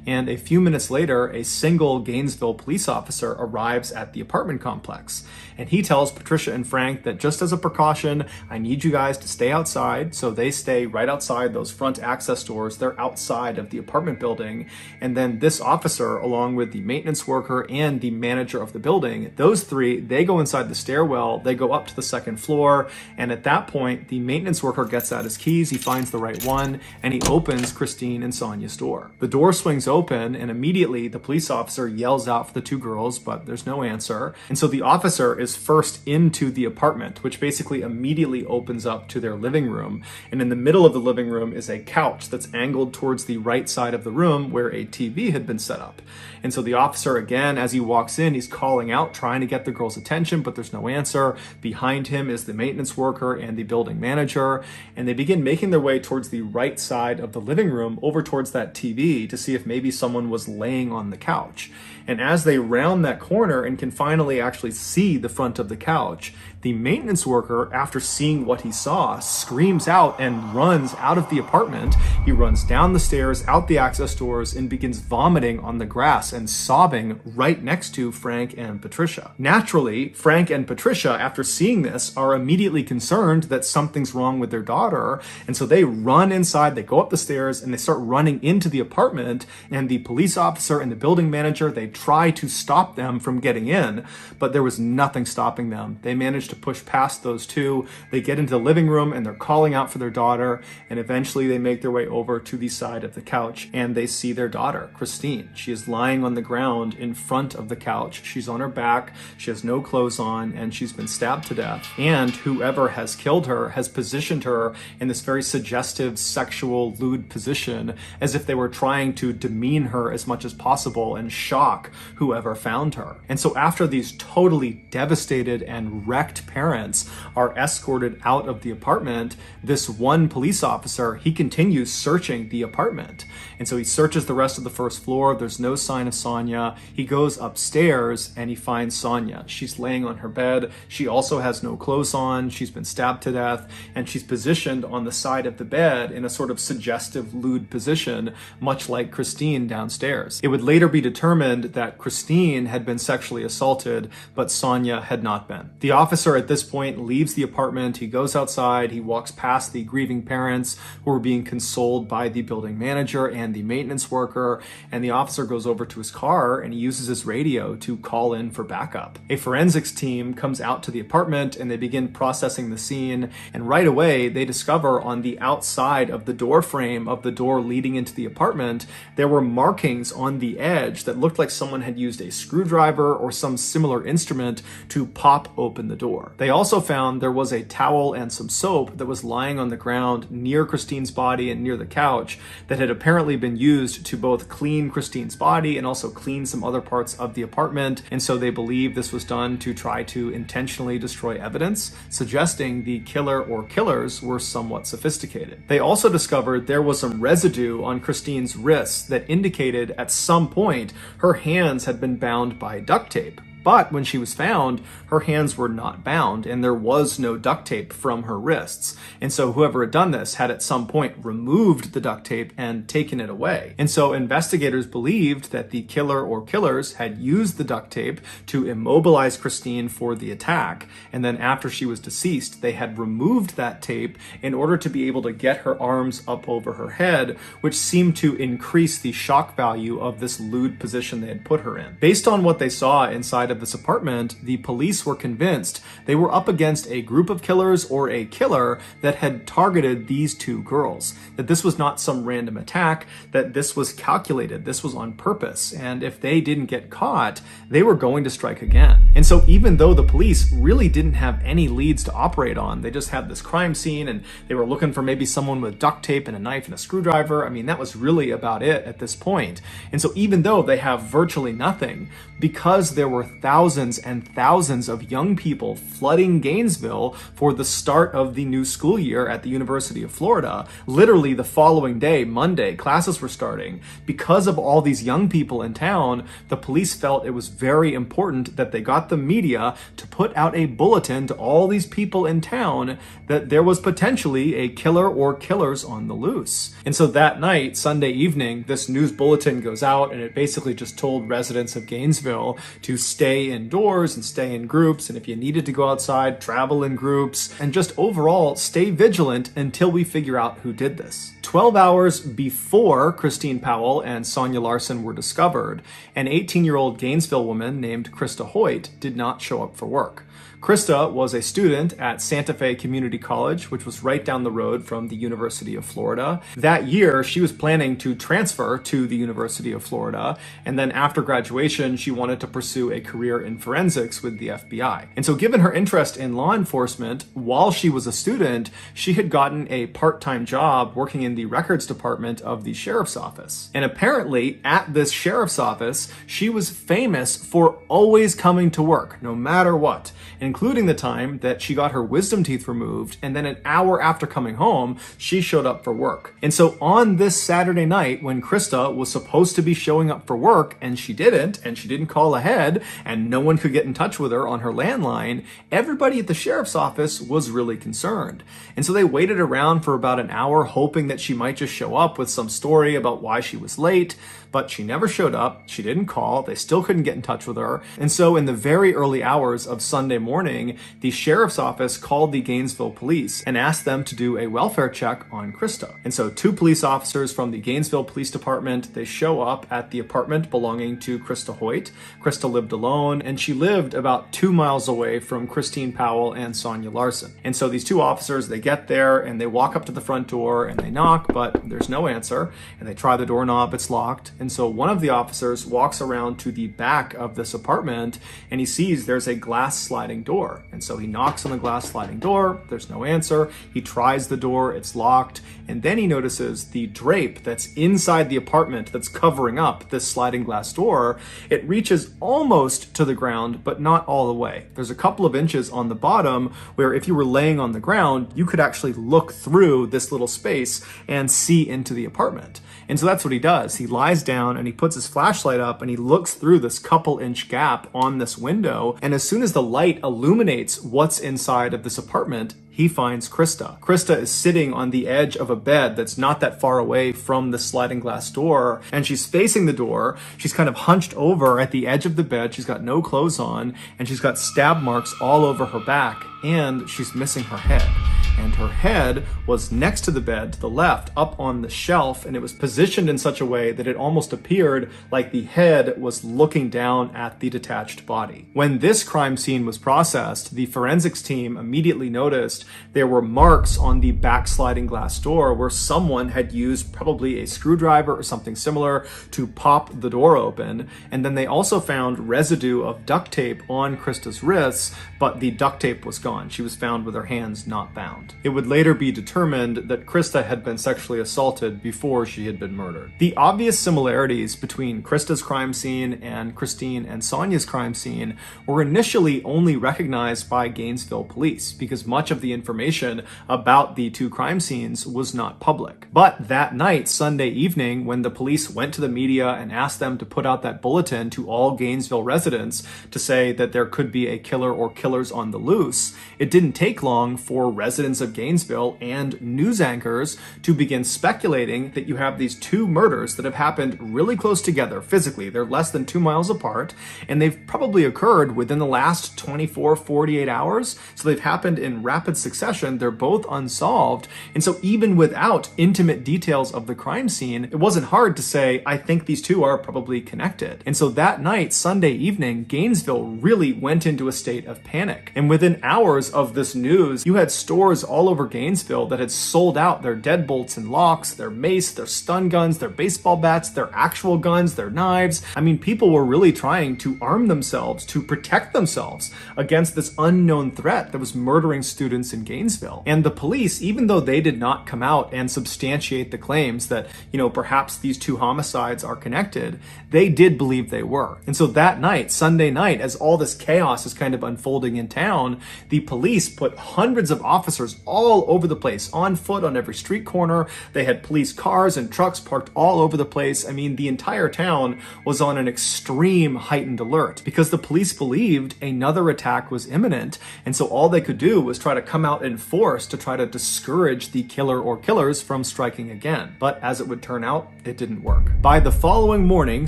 and a few minutes later, a single Gainesville police officer arrives at the apartment complex. And he tells Patricia and Frank that just as a precaution, I need you guys to stay outside. So they stay right outside those front access doors. They're outside of the apartment building. And then this officer, along with the maintenance worker and the manager of the building, those three, they go inside the stairwell, they go up to the second floor. And at that point, the maintenance worker gets out his keys, he finds the right one, and he opens Christine and Sonia's door. The door swings open, and immediately the police officer yells out for the two girls, but there's no answer. And so the officer is first into the apartment, which basically immediately opens up to their living room. And in the middle of the living room is a couch that's angled towards the right side of the room where a TV had been set up. And so the officer, again, as he walks in, he's calling out, trying to get the girls' attention, but there's no answer. Behind him is the maintenance worker and the building manager, and they begin making their way towards the right side of the living room, over towards that TV. TV to see if maybe someone was laying on the couch. And as they round that corner and can finally actually see the front of the couch, the maintenance worker, after seeing what he saw, screams out and runs out of the apartment. He runs down the stairs, out the access doors, and begins vomiting on the grass and sobbing right next to Frank and Patricia. Naturally, Frank and Patricia, after seeing this, are immediately concerned that something's wrong with their daughter. And so they run inside, they go up the stairs, and they start running into the apartment. And the police officer and the building manager, they try to stop them from getting in, but there was nothing stopping them. They managed to push past those two. They get into the living room and they're calling out for their daughter, and eventually they make their way over to the side of the couch and they see their daughter, Christine. She is lying on the ground in front of the couch. She's on her back, she has no clothes on, and she's been stabbed to death. And whoever has killed her has positioned her in this very suggestive, sexual, lewd position, as if they were trying to demean her as much as possible and shock whoever found her. And so after these totally devastated and wrecked parents are escorted out of the apartment, this one police officer, he continues searching the apartment. And so he searches the rest of the first floor. There's no sign of Sonia. He goes upstairs and he finds Sonia. She's laying on her bed. She also has no clothes on. She's been stabbed to death, and she's positioned on the side of the bed in a sort of suggestive, lewd position, much like Christine downstairs. It would later be determined that Christine had been sexually assaulted, but Sonia had not been. The officer at this point leaves the apartment. He goes outside. He walks past the grieving parents who are being consoled by the building manager and the maintenance worker, and the officer goes over to his car and he uses his radio to call in for backup. A forensics team comes out to the apartment and they begin processing the scene, and right away they discover on the outside of the door frame of the door leading into the apartment, there were markings on the edge that looked like someone had used a screwdriver or some similar instrument to pop open the door. They also found there was a towel and some soap that was lying on the ground near Christine's body and near the couch that had apparently been used to both clean Christine's body and also clean some other parts of the apartment. And so they believe this was done to try to intentionally destroy evidence, suggesting the killer or killers were somewhat sophisticated. They also discovered there was some residue on Christine's wrists that indicated at some point her hands had been bound by duct tape. But when she was found, her hands were not bound and there was no duct tape from her wrists. And so whoever had done this had at some point removed the duct tape and taken it away. And so investigators believed that the killer or killers had used the duct tape to immobilize Christine for the attack. And then after she was deceased, they had removed that tape in order to be able to get her arms up over her head, which seemed to increase the shock value of this lewd position they had put her in. Based on what they saw inside of this apartment, the police were convinced they were up against a group of killers or a killer that had targeted these two girls, that this was not some random attack, that this was calculated, this was on purpose, and if they didn't get caught, they were going to strike again. And so even though the police really didn't have any leads to operate on, they just had this crime scene and they were looking for maybe someone with duct tape and a knife and a screwdriver. I mean, that was really about it at this point. And so even though they have virtually nothing, because there were thousands and thousands of young people flooding Gainesville for the start of the new school year at the University of Florida, literally the following day, Monday, classes were starting. Because of all these young people in town, the police felt it was very important that they got the media to put out a bulletin to all these people in town that there was potentially a killer or killers on the loose. And so that night, Sunday evening, this news bulletin goes out and it basically just told residents of Gainesville to stay indoors and stay in groups, and if you needed to go outside, travel in groups, and just overall stay vigilant until we figure out who did this. 12 hours before Christine Powell and Sonia Larson were discovered, an 18-year-old Gainesville woman named Krista Hoyt did not show up for work. Krista was a student at Santa Fe Community College, which was right down the road from the University of Florida. That year, she was planning to transfer to the University of Florida, and then after graduation, she wanted to pursue a career career in forensics with the FBI. And so given her interest in law enforcement, while she was a student, she had gotten a part-time job working in the records department of the sheriff's office. And apparently at this sheriff's office, she was famous for always coming to work, no matter what, including the time that she got her wisdom teeth removed, and then an hour after coming home, she showed up for work. And so on this Saturday night, when Krista was supposed to be showing up for work, and she didn't call ahead, and no one could get in touch with her on her landline, everybody at the sheriff's office was really concerned. And so they waited around for about an hour, hoping that she might just show up with some story about why she was late, but she never showed up. She didn't call. They still couldn't get in touch with her. And so in the very early hours of Sunday morning, the sheriff's office called the Gainesville police and asked them to do a welfare check on Krista. And so 2 police officers from the Gainesville Police Department, they show up at the apartment belonging to Krista Hoyt. Krista lived alone, and she lived about 2 miles away from Christine Powell and Sonia Larson. And so these 2 officers, they get there and they walk up to the front door and they knock, but there's no answer. And they try the doorknob, it's locked. And so one of the officers walks around to the back of this apartment and he sees there's a glass sliding door. And so he knocks on the glass sliding door, there's no answer. He tries the door, it's locked. And then he notices the drape that's inside the apartment that's covering up this sliding glass door. It reaches almost to the ground, but not all the way. There's a couple of inches on the bottom where if you were laying on the ground, you could actually look through this little space and see into the apartment. And so that's what he does. He lies down and he puts his flashlight up and he looks through this couple inch gap on this window. And as soon as the light illuminates what's inside of this apartment, he finds Krista. Krista is sitting on the edge of a bed that's not that far away from the sliding glass door, and she's facing the door. She's kind of hunched over at the edge of the bed. She's got no clothes on, and she's got stab marks all over her back, and she's missing her head. And her head was next to the bed to the left, up on the shelf, and it was positioned in such a way that it almost appeared like the head was looking down at the detached body. When this crime scene was processed, the forensics team immediately noticed there were marks on the backsliding glass door where someone had used probably a screwdriver or something similar to pop the door open. And then they also found residue of duct tape on Krista's wrists, but the duct tape was gone. She was found with her hands not bound. It would later be determined that Krista had been sexually assaulted before she had been murdered. The obvious similarities between Krista's crime scene and Christine and Sonia's crime scene were initially only recognized by Gainesville police because much of the information about the 2 crime scenes was not public. But that night, Sunday evening, when the police went to the media and asked them to put out that bulletin to all Gainesville residents to say that there could be a killer or killers on the loose, it didn't take long for residents of Gainesville and news anchors to begin speculating that you have these 2 murders that have happened really close together physically. They're less than 2 miles apart, and they've probably occurred within the last 24, 48 hours. So they've happened in rapid succession. They're both unsolved. And so even without intimate details of the crime scene, it wasn't hard to say, I think these 2 are probably connected. And so that night, Sunday evening, Gainesville really went into a state of panic. And within hours of this news, you had stores all over Gainesville that had sold out their deadbolts and locks, their mace, their stun guns, their baseball bats, their actual guns, their knives. I mean, people were really trying to arm themselves to protect themselves against this unknown threat that was murdering students in Gainesville. And the police, even though they did not come out and substantiate the claims that, perhaps these 2 homicides are connected, they did believe they were. And so that night, Sunday night, as all this chaos is kind of unfolding in town, the police put hundreds of officers all over the place, on foot on every street corner. They had police cars and trucks parked all over the place. I mean, the entire town was on an extreme heightened alert because the police believed another attack was imminent. And so all they could do was try to come out in force to try to discourage the killer or killers from striking again. But as it would turn out, it didn't work. By the following morning,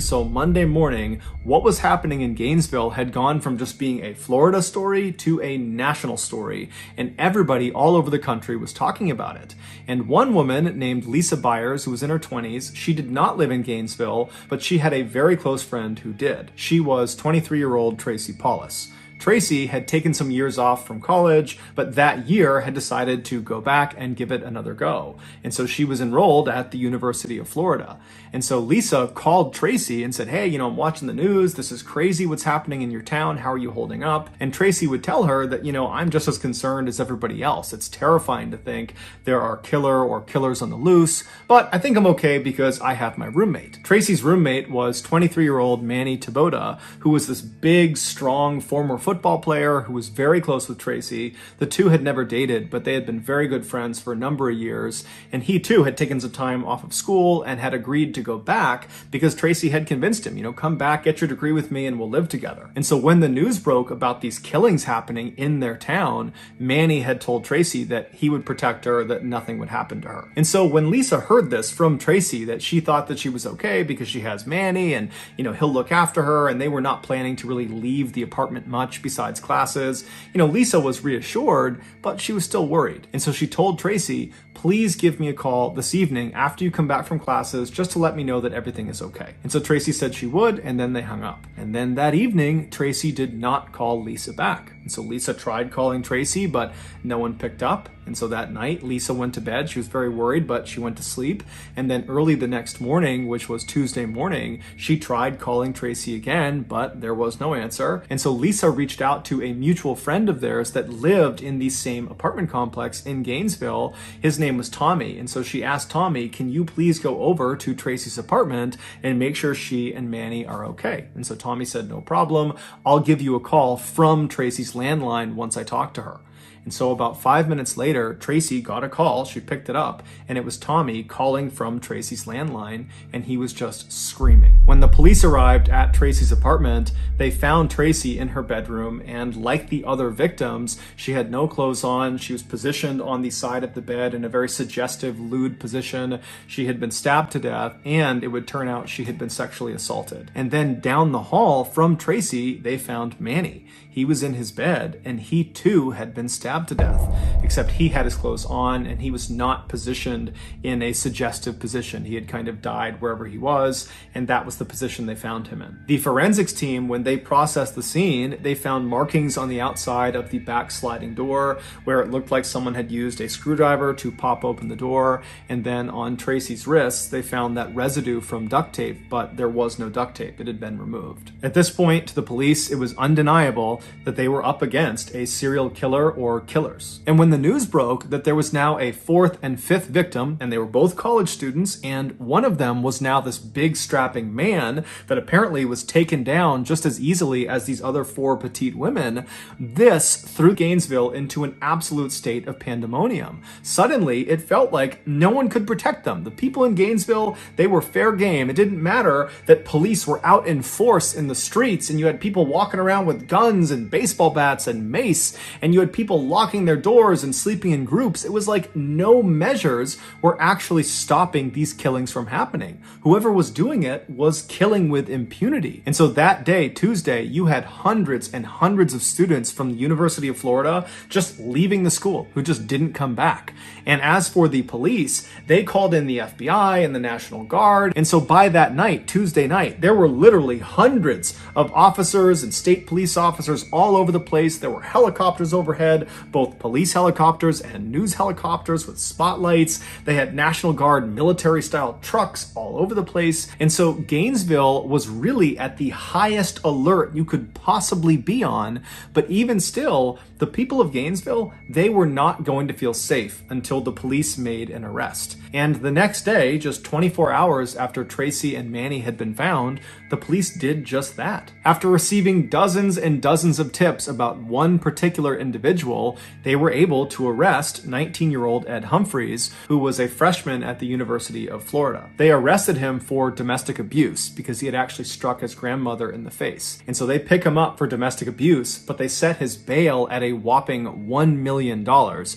so Monday morning, what was happening in Gainesville had gone from just being a Florida story to a national story, and everybody all over the country was talking about it. And one woman named Lisa Byers, who was in her 20s, she did not live in Gainesville, but she had a very close friend who did. She was 23-year-old Tracy Paulus. Tracy had taken some years off from college, but that year had decided to go back and give it another go. And so she was enrolled at the University of Florida. And so Lisa called Tracy and said, hey, I'm watching the news. This is crazy what's happening in your town. How are you holding up? And Tracy would tell her that, I'm just as concerned as everybody else. It's terrifying to think there are killers on the loose, but I think I'm okay because I have my roommate. Tracy's roommate was 23-year-old Manny Taboda, who was this big, strong former football player who was very close with Tracy. The two had never dated, but they had been very good friends for a number of years. And he too had taken some time off of school and had agreed to go back because Tracy had convinced him, come back, get your degree with me, and we'll live together. And so when the news broke about these killings happening in their town, Manny had told Tracy that he would protect her, that nothing would happen to her. And so when Lisa heard this from Tracy, that she thought that she was okay because she has Manny and, he'll look after her, and they were not planning to really leave the apartment much besides classes, Lisa was reassured, but she was still worried. And so she told Tracy, please give me a call this evening after you come back from classes just to let me know that everything is okay. And so Tracy said she would, and then they hung up. And then that evening, Tracy did not call Lisa back. And so Lisa tried calling Tracy, but no one picked up. And so that night, Lisa went to bed. She was very worried, but she went to sleep. And then early the next morning, which was Tuesday morning, she tried calling Tracy again, but there was no answer. And so Lisa reached out to a mutual friend of theirs that lived in the same apartment complex in Gainesville. His name was Tommy. And so she asked Tommy, can you please go over to Tracy's apartment and make sure she and Manny are okay? And so Tommy said, no problem. I'll give you a call from Tracy's landline once I talk to her. And so about 5 minutes later, Tracy got a call. She picked it up, and it was Tommy calling from Tracy's landline, and he was just screaming. When the police arrived at Tracy's apartment, they found Tracy in her bedroom, and like the other victims, she had no clothes on. She was positioned on the side of the bed in a very suggestive, lewd position. She had been stabbed to death, and it would turn out she had been sexually assaulted. And then down the hall from Tracy, they found Manny. He was in his bed, and he too had been stabbed to death, except he had his clothes on and he was not positioned in a suggestive position. He had kind of died wherever he was, and that was the position they found him in. The forensics team, when they processed the scene, they found markings on the outside of the back sliding door where it looked like someone had used a screwdriver to pop open the door, and then on Tracy's wrists, they found that residue from duct tape, but there was no duct tape. It had been removed. At this point, to the police, it was undeniable that they were up against a serial killer or killers. And when the news broke that there was now a fourth and fifth victim, and they were both college students, and one of them was now this big strapping man that apparently was taken down just as easily as these other four petite women, this threw Gainesville into an absolute state of pandemonium. Suddenly, it felt like no one could protect them. The people in Gainesville, they were fair game. It didn't matter that police were out in force in the streets, and you had people walking around with guns and baseball bats and mace, and you had people locking their doors and sleeping in groups. It was like no measures were actually stopping these killings from happening. Whoever was doing it was killing with impunity. And so that day, Tuesday, you had hundreds and hundreds of students from the University of Florida just leaving the school who just didn't come back. And as for the police, they called in the FBI and the National Guard. And so by that night, Tuesday night, there were literally hundreds of officers and state police officers all over the place. There were helicopters overhead, both police helicopters and news helicopters with spotlights. They had National Guard military-style trucks all over the place. And so Gainesville was really at the highest alert you could possibly be on. But even still, the people of Gainesville, they were not going to feel safe until the police made an arrest. And the next day, just 24 hours after Tracy and Manny had been found, the police did just that. After receiving dozens and dozens of tips about one particular individual, they were able to arrest 19-year-old Ed Humphreys, who was a freshman at the University of Florida. They arrested him for domestic abuse because he had actually struck his grandmother in the face. And so they pick him up for domestic abuse, but they set his bail at a whopping $1 million,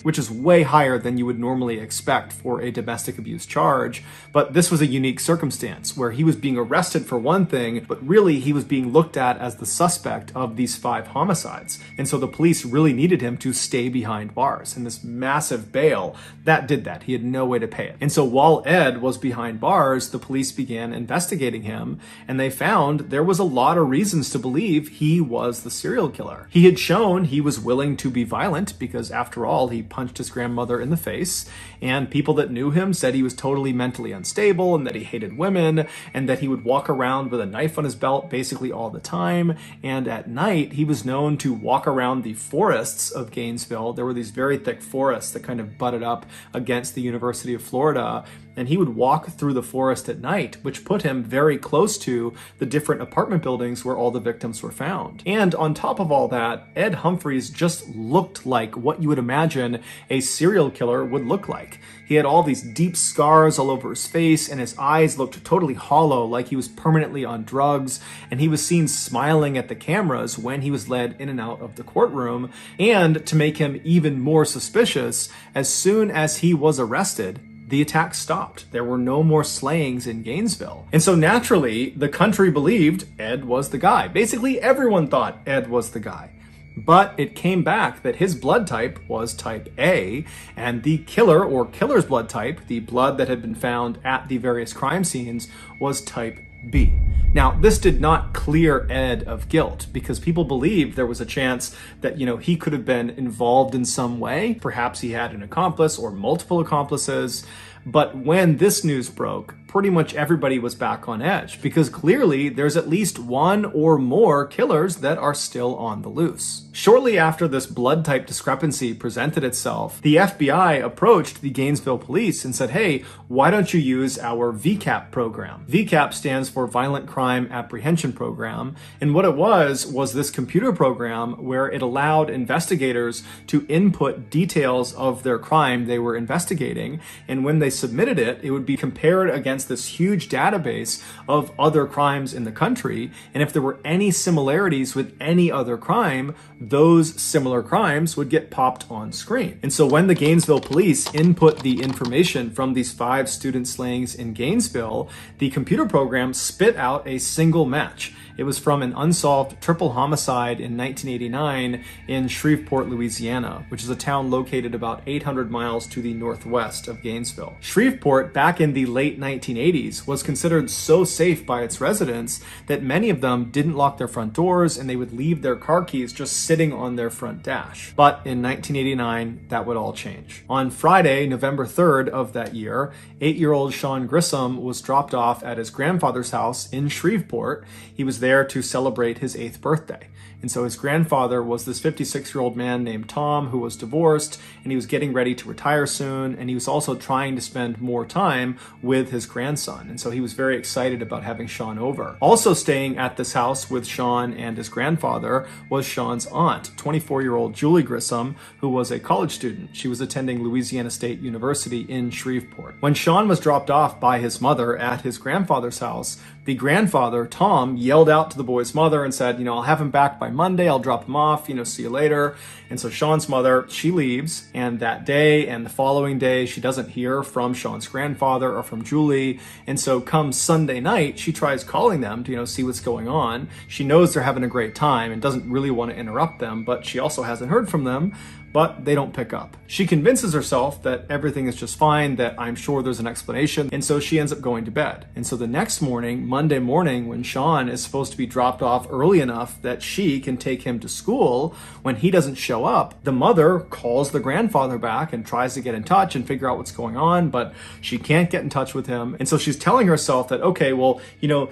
which is way higher than you would normally expect for a domestic abuse charge. But this was a unique circumstance where he was being arrested for one thing, but really he was being looked at as the suspect of these 5 homicides. And so the police really needed him to stay behind bars. And this massive bail, that did that. He had no way to pay it. And so while Ed was behind bars, the police began investigating him, and they found there was a lot of reasons to believe he was the serial killer. He had shown he was willing to be violent because, after all, he punched his grandmother in the face, and people that knew him said he was totally mentally unstable and that he hated women and that he would walk around with a knife on his belt basically all the time. And at night, he was known to walk around the forests of Gainesville. There were these very thick forests that kind of butted up against the University of Florida, and he would walk through the forest at night, which put him very close to the different apartment buildings where all the victims were found. And on top of all that, Ed Humphreys just looked like what you would imagine a serial killer would look like. He had all these deep scars all over his face, and his eyes looked totally hollow, like he was permanently on drugs, and he was seen smiling at the cameras when he was led in and out of the courtroom. And to make him even more suspicious, as soon as he was arrested, the attack stopped. There were no more slayings in Gainesville. And so naturally, the country believed Ed was the guy. Basically, everyone thought Ed was the guy. But it came back that his blood type was type A, and the killer or killer's blood type, the blood that had been found at the various crime scenes, was type B. Now, this did not clear Ed of guilt because people believed there was a chance that, he could have been involved in some way. Perhaps he had an accomplice or multiple accomplices. But when this news broke, pretty much everybody was back on edge because clearly there's at least one or more killers that are still on the loose. Shortly after this blood type discrepancy presented itself, the FBI approached the Gainesville police and said, hey, why don't you use our VCAP program? VCAP stands for Violent Crime Apprehension Program. And what it was this computer program where it allowed investigators to input details of their crime they were investigating. And when they submitted it, it would be compared against this huge database of other crimes in the country. And if there were any similarities with any other crime, those similar crimes would get popped on screen. And so when the Gainesville police input the information from these 5 student slayings in Gainesville, the computer program spit out a single match. It was from an unsolved triple homicide in 1989 in Shreveport, Louisiana, which is a town located about 800 miles to the northwest of Gainesville. Shreveport, back in the late 1980s, was considered so safe by its residents that many of them didn't lock their front doors and they would leave their car keys just sitting on their front dash. But in 1989, that would all change. On Friday, November 3rd of that year, 8-year-old Sean Grissom was dropped off at his grandfather's house in Shreveport. He was there to celebrate his 8th birthday. And so his grandfather was this 56-year-old man named Tom who was divorced, and he was getting ready to retire soon, and he was also trying to spend more time with his grandson. And so he was very excited about having Sean over. Also staying at this house with Sean and his grandfather was Sean's aunt, 24-year-old Julie Grissom, who was a college student. She was attending Louisiana State University in Shreveport. When Sean was dropped off by his mother at his grandfather's house, the grandfather, Tom, yelled out to the boy's mother and said, I'll have him back by Monday. I'll drop him off, see you later. And so Sean's mother, she leaves, and that day and the following day, she doesn't hear from Sean's grandfather or from Julie. And so come Sunday night, she tries calling them to, see what's going on. She knows they're having a great time and doesn't really want to interrupt them, but she also hasn't heard from them. But they don't pick up. She convinces herself that everything is just fine, that I'm sure there's an explanation, and so she ends up going to bed. And so the next morning, Monday morning, when Sean is supposed to be dropped off early enough that she can take him to school, when he doesn't show up, the mother calls the grandfather back and tries to get in touch and figure out what's going on, but she can't get in touch with him. And so she's telling herself that, okay, well,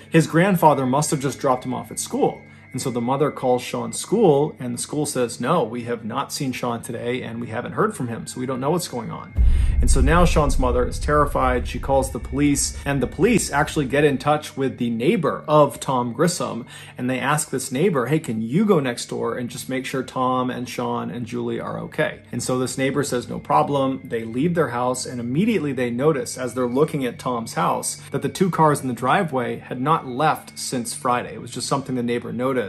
his grandfather must have just dropped him off at school. And so the mother calls Sean's school, and the school says, no, we have not seen Sean today, and we haven't heard from him, so we don't know what's going on. And so now Sean's mother is terrified. She calls the police, and the police actually get in touch with the neighbor of Tom Grissom, and they ask this neighbor, hey, can you go next door and just make sure Tom and Sean and Julie are okay? And so this neighbor says, no problem. They leave their house, and immediately they notice, as they're looking at Tom's house, that the 2 cars in the driveway had not left since Friday. It was just something the neighbor noticed.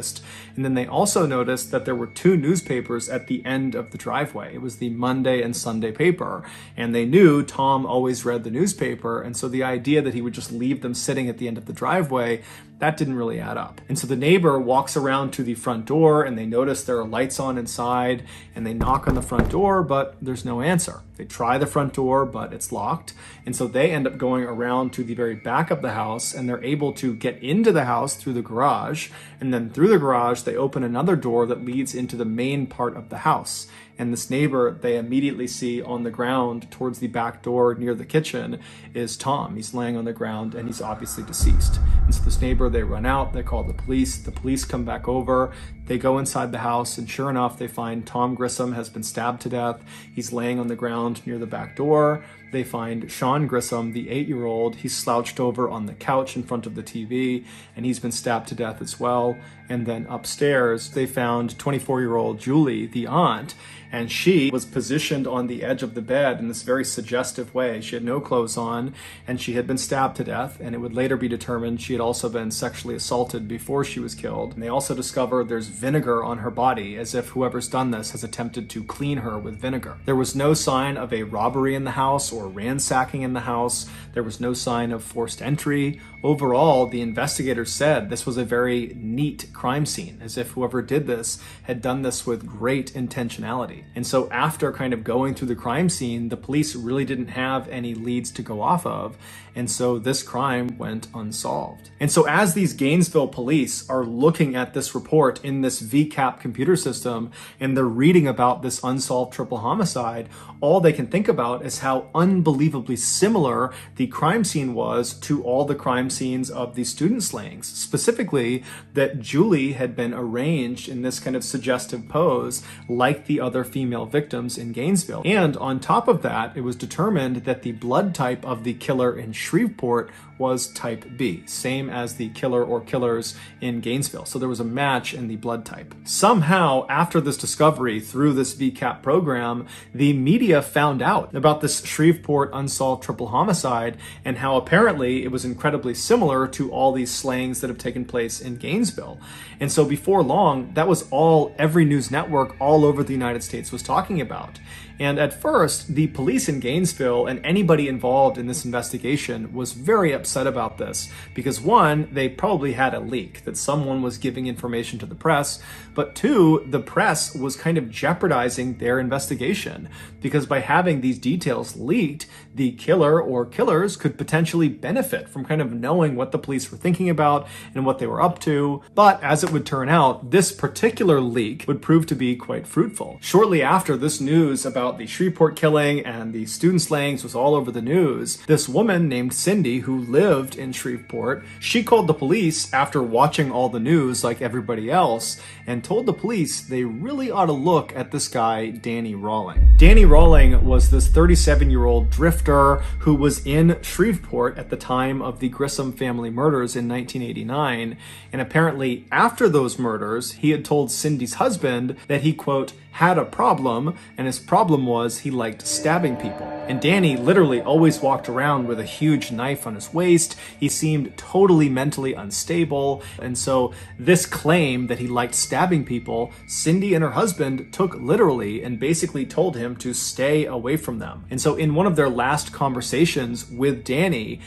And then they also noticed that there were 2 newspapers at the end of the driveway. It was the Monday and Sunday paper. And they knew Tom always read the newspaper. And so the idea that he would just leave them sitting at the end of the driveway, that didn't really add up. And so the neighbor walks around to the front door and they notice there are lights on inside, and they knock on the front door, but there's no answer. They try the front door, but it's locked. And so they end up going around to the very back of the house, and they're able to get into the house through the garage. And then through the garage, they open another door that leads into the main part of the house. And this neighbor they immediately see on the ground towards the back door near the kitchen is Tom. He's laying on the ground and he's obviously deceased. And so this neighbor, they run out, they call the police. The police come back over, they go inside the house, and sure enough, they find Tom Grissom has been stabbed to death. He's laying on the ground near the back door. They find Sean Grissom, the 8-year-old. He's slouched over on the couch in front of the TV, and he's been stabbed to death as well. And then upstairs, they found 24-year-old Julie, the aunt, and she was positioned on the edge of the bed in this very suggestive way. She had no clothes on, and she had been stabbed to death, and it would later be determined she had also been sexually assaulted before she was killed. And they also discovered there's vinegar on her body, as if whoever's done this has attempted to clean her with vinegar. There was no sign of a robbery in the house or ransacking in the house. There was no sign of forced entry. Overall, the investigators said this was a very neat crime scene, as if whoever did this had done this with great intentionality. And so after kind of going through the crime scene, the police really didn't have any leads to go off of, and so this crime went unsolved. And so as these Gainesville police are looking at this report in this VCAP computer system, and they're reading about this unsolved triple homicide, all they can think about is how unbelievably similar the crime scene was to all the crime scenes of the student slayings. Specifically, that Julie had been arranged in this kind of suggestive pose like the other female victims in Gainesville. And on top of that, it was determined that the blood type of the killer in Shreveport was type B, same as the killer or killers in Gainesville. So there was a match in the blood type. Somehow, after this discovery through this VCAP program, the media found out about this Shreveport unsolved triple homicide and how apparently it was incredibly similar to all these slayings that have taken place in Gainesville. And so before long, that was all every news network all over the United States was talking about. And at first, the police in Gainesville and anybody involved in this investigation was very upset about this because one, they probably had a leak that someone was giving information to the press, but two, the press was kind of jeopardizing their investigation because by having these details leaked, the killer or killers could potentially benefit from kind of knowing what the police were thinking about and what they were up to. But as it would turn out, this particular leak would prove to be quite fruitful. Shortly after this news about the Shreveport killing and the student slayings was all over the news, this woman named Cindy, who lived in Shreveport, she called the police after watching all the news like everybody else and told the police they really ought to look at this guy, Danny Rawling. Danny Rawling was this 37-year-old drifter who was in Shreveport at the time of the Grissom family murders in 1989, and apparently after those murders, he had told Cindy's husband that he, quote, had a problem, and his problem was he liked stabbing people. And Danny literally always walked around with a huge knife on his waist. He seemed totally mentally unstable. And so this claim that he liked stabbing people, Cindy and her husband took literally and basically told him to stay away from them. And so in one of their last conversations with Danny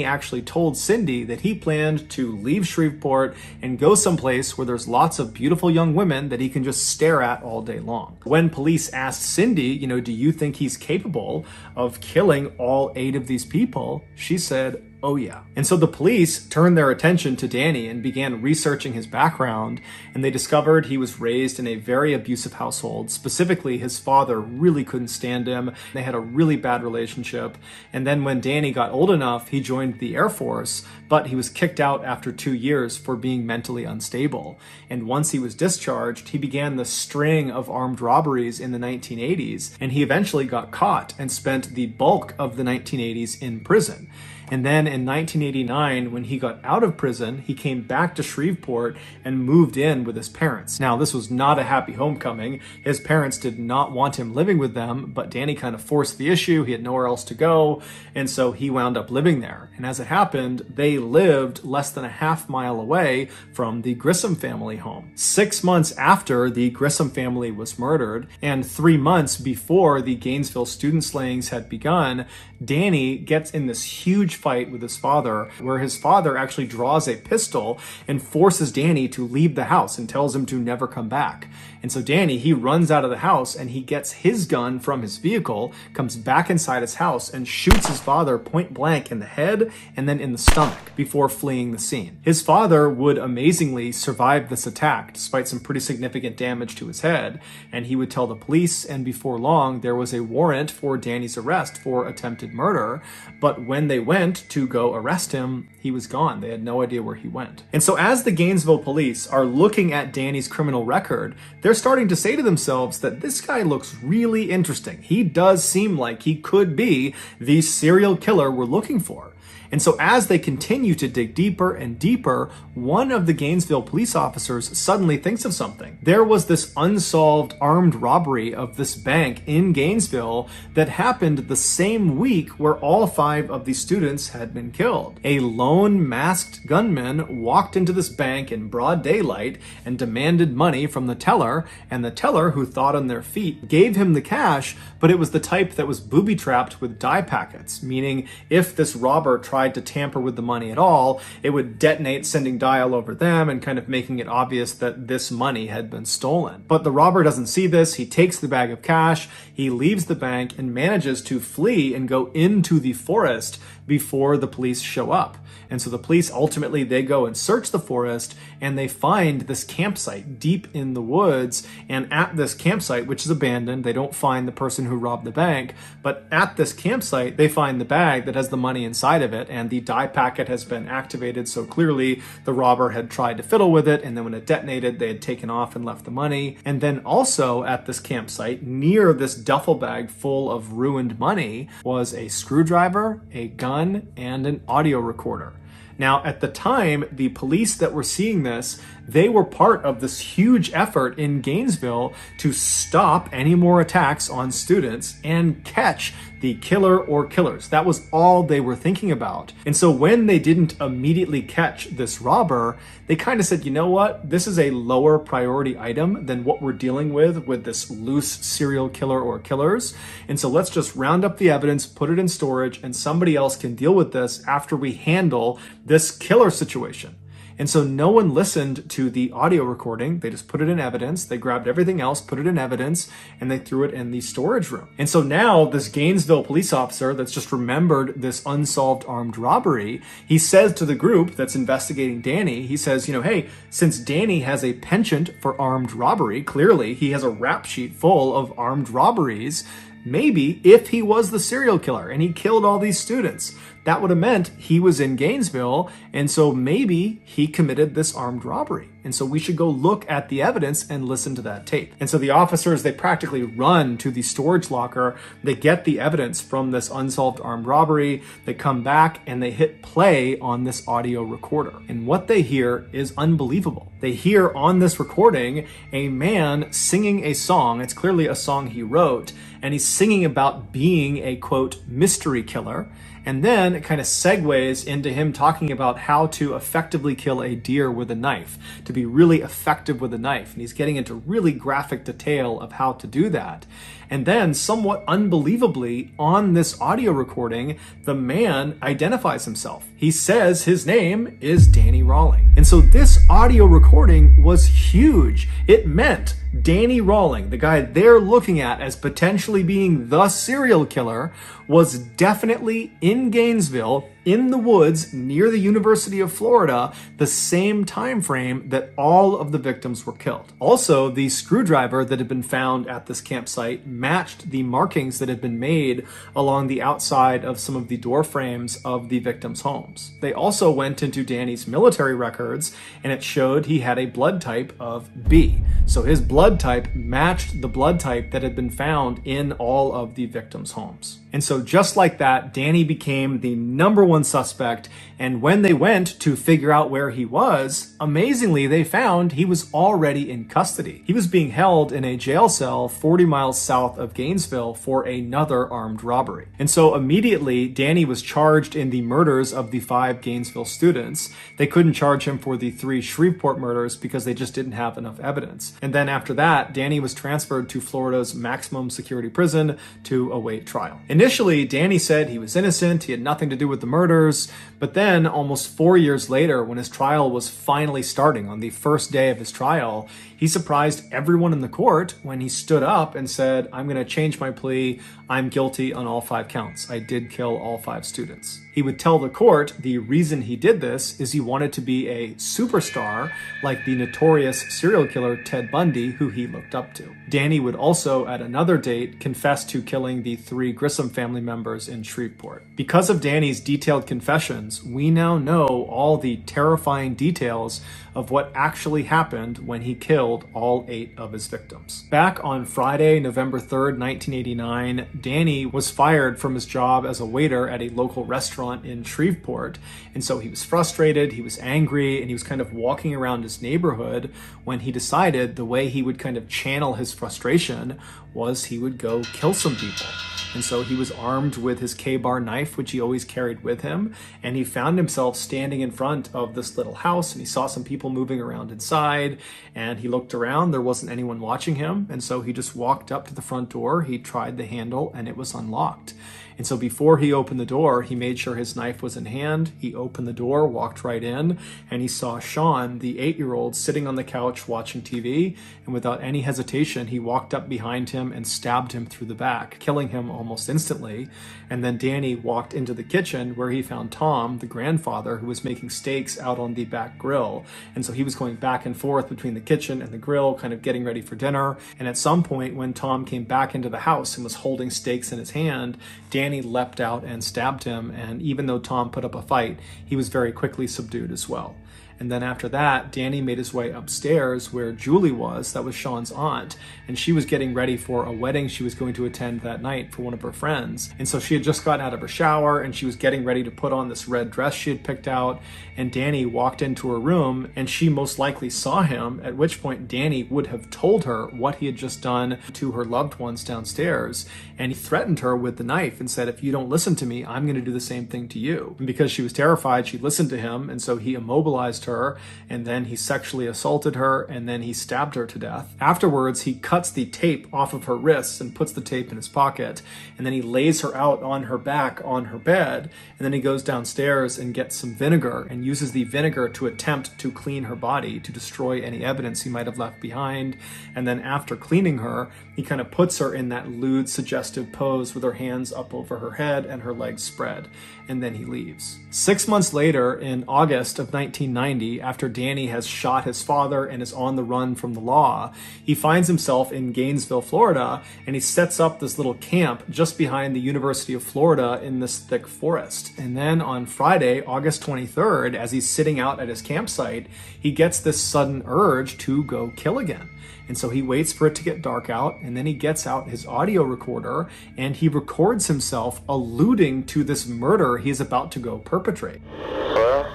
actually told Cindy that he planned to leave Shreveport and go someplace where there's lots of beautiful young women that he can just stare at all day long. When police asked Cindy, do you think he's capable of killing all 8 of these people? She said, oh yeah. And so the police turned their attention to Danny and began researching his background, and they discovered he was raised in a very abusive household. Specifically, his father really couldn't stand him. They had a really bad relationship. And then when Danny got old enough, he joined the Air Force, but he was kicked out after 2 years for being mentally unstable. And once he was discharged, he began the string of armed robberies in the 1980s, and he eventually got caught and spent the bulk of the 1980s in prison. And then in 1989, when he got out of prison, he came back to Shreveport and moved in with his parents. Now, this was not a happy homecoming. His parents did not want him living with them, but Danny kind of forced the issue. He had nowhere else to go, and so he wound up living there. And as it happened, they lived less than a half-mile away from the Grissom family home. 6 months after the Grissom family was murdered, and 3 months before the Gainesville student slayings had begun, Danny gets in this huge fight with his father, where his father actually draws a pistol and forces Danny to leave the house and tells him to never come back. And so Danny, he runs out of the house and he gets his gun from his vehicle, comes back inside his house and shoots his father point blank in the head and then in the stomach before fleeing the scene. His father would amazingly survive this attack despite some pretty significant damage to his head, and he would tell the police, and before long there was a warrant for Danny's arrest for attempted murder, but when they went to go arrest him, he was gone. They had no idea where he went. And so as the Gainesville police are looking at Danny's criminal record, they're starting to say to themselves that this guy looks really interesting. He does seem like he could be the serial killer we're looking for. And so as they continue to dig deeper and deeper, one of the Gainesville police officers suddenly thinks of something. There was this unsolved armed robbery of this bank in Gainesville that happened the same week where all 5 of the students had been killed. A lone masked gunman walked into this bank in broad daylight and demanded money from the teller, and the teller, who thought on their feet, gave him the cash, but it was the type that was booby-trapped with dye packets, meaning if this robber tried to tamper with the money at all, it would detonate, sending dye all over them and kind of making it obvious that this money had been stolen. But the robber doesn't see this. He takes the bag of cash, he leaves the bank and manages to flee and go into the forest before the police show up. And so the police ultimately, they go and search the forest and they find this campsite deep in the woods. And at this campsite, which is abandoned, they don't find the person who robbed the bank, but at this campsite, they find the bag that has the money inside of it, and the dye packet has been activated. So clearly the robber had tried to fiddle with it, and then when it detonated, they had taken off and left the money. And then also at this campsite, near this duffel bag full of ruined money, was a screwdriver, a gun, and an audio recorder. Now, at the time, the police that were seeing this, they were part of this huge effort in Gainesville to stop any more attacks on students and catch the killer or killers. That was all they were thinking about. And so when they didn't immediately catch this robber, they kind of said, you know what? This is a lower priority item than what we're dealing with this loose serial killer or killers. And so let's just round up the evidence, put it in storage, and somebody else can deal with this after we handle this killer situation. And so no one listened to the audio recording. They just put it in evidence. They grabbed everything else, put it in evidence, and they threw it in the storage room. And so now this Gainesville police officer that's just remembered this unsolved armed robbery, he says to the group that's investigating Danny, he says, hey, since Danny has a penchant for armed robbery, clearly he has a rap sheet full of armed robberies, maybe if he was the serial killer and he killed all these students, that would have meant he was in Gainesville, and so maybe he committed this armed robbery. And so we should go look at the evidence and listen to that tape. And so the officers, they practically run to the storage locker. They get the evidence from this unsolved armed robbery. They come back and they hit play on this audio recorder. And what they hear is unbelievable. They hear on this recording a man singing a song. It's clearly a song he wrote, and he's singing about being a, quote, mystery killer. And then it kind of segues into him talking about how to effectively kill a deer with a knife, to be really effective with a knife. And he's getting into really graphic detail of how to do that. And then, somewhat unbelievably, on this audio recording, the man identifies himself. He says his name is Danny Rawling. And so this audio recording was huge. It meant Danny Rawling, the guy they're looking at as potentially being the serial killer, was definitely in Gainesville, in the woods near the University of Florida, the same time frame that all of the victims were killed. Also, the screwdriver that had been found at this campsite matched the markings that had been made along the outside of some of the door frames of the victims' homes. They also went into Danny's military records, and it showed he had a blood type of B. So his blood type matched the blood type that had been found in all of the victims' homes. And so just like that, Danny became the number one suspect, and when they went to figure out where he was, amazingly, they found he was already in custody. He was being held in a jail cell 40 miles south of Gainesville for another armed robbery. And so immediately, Danny was charged in the murders of the 5 Gainesville students. They couldn't charge him for the 3 Shreveport murders because they just didn't have enough evidence. And then after that, Danny was transferred to Florida's maximum security prison to await trial. Initially, Danny said he was innocent, he had nothing to do with the murders, but then almost 4 years later, when his trial was finally starting on the first day of his trial, he surprised everyone in the court when he stood up and said, "I'm going to change my plea. I'm guilty on all 5 counts. I did kill all 5 students." He would tell the court the reason he did this is he wanted to be a superstar like the notorious serial killer Ted Bundy, who he looked up to. Danny would also, at another date, confess to killing the 3 Grissom family members in Shreveport. Because of Danny's detailed confessions, we now know all the terrifying details of what actually happened when he killed all 8 of his victims. Back on Friday, November 3rd, 1989, Danny was fired from his job as a waiter at a local restaurant in Shreveport, and so he was frustrated, he was angry, and he was kind of walking around his neighborhood when he decided the way he would kind of channel his frustration was he would go kill some people. And so he was armed with his K-bar knife, which he always carried with him, and he found himself standing in front of this little house, and he saw some people moving around inside, and he looked around, there wasn't anyone watching him, and so he just walked up to the front door, he tried the handle, and it was unlocked. And so before he opened the door, he made sure his knife was in hand, he opened the door, walked right in, and he saw Sean, the 8-year-old, sitting on the couch watching TV, and without any hesitation, he walked up behind him and stabbed him through the back, killing him almost instantly. And then Danny walked into the kitchen where he found Tom, the grandfather, who was making steaks out on the back grill. And so he was going back and forth between the kitchen and the grill, kind of getting ready for dinner. And at some point, when Tom came back into the house and was holding steaks in his hand, Danny leapt out and stabbed him. And even though Tom put up a fight, he was very quickly subdued as well. And then after that, Danny made his way upstairs where Julie was, that was Sean's aunt, and she was getting ready for a wedding she was going to attend that night for one of her friends. And so she had just gotten out of her shower and she was getting ready to put on this red dress she had picked out, and Danny walked into her room and she most likely saw him, at which point Danny would have told her what he had just done to her loved ones downstairs, and he threatened her with the knife and said, "If you don't listen to me, I'm going to do the same thing to you." And because she was terrified, she listened to him, and so he immobilized her, and then he sexually assaulted her, and then he stabbed her to death. Afterwards, he cuts the tape off of her wrists and puts the tape in his pocket, and then he lays her out on her back on her bed, and then he goes downstairs and gets some vinegar and uses the vinegar to attempt to clean her body, to destroy any evidence he might have left behind. And then after cleaning her, he kind of puts her in that lewd, suggestive pose with her hands up over her head and her legs spread, and then he leaves. 6 months later, in August of 1990, after Danny has shot his father and is on the run from the law, he finds himself in Gainesville, Florida, and he sets up this little camp just behind the University of Florida in this thick forest. And then on Friday, August 23rd, as he's sitting out at his campsite, he gets this sudden urge to go kill again. And so he waits for it to get dark out, and then he gets out his audio recorder and he records himself alluding to this murder he is about to go perpetrate. Well,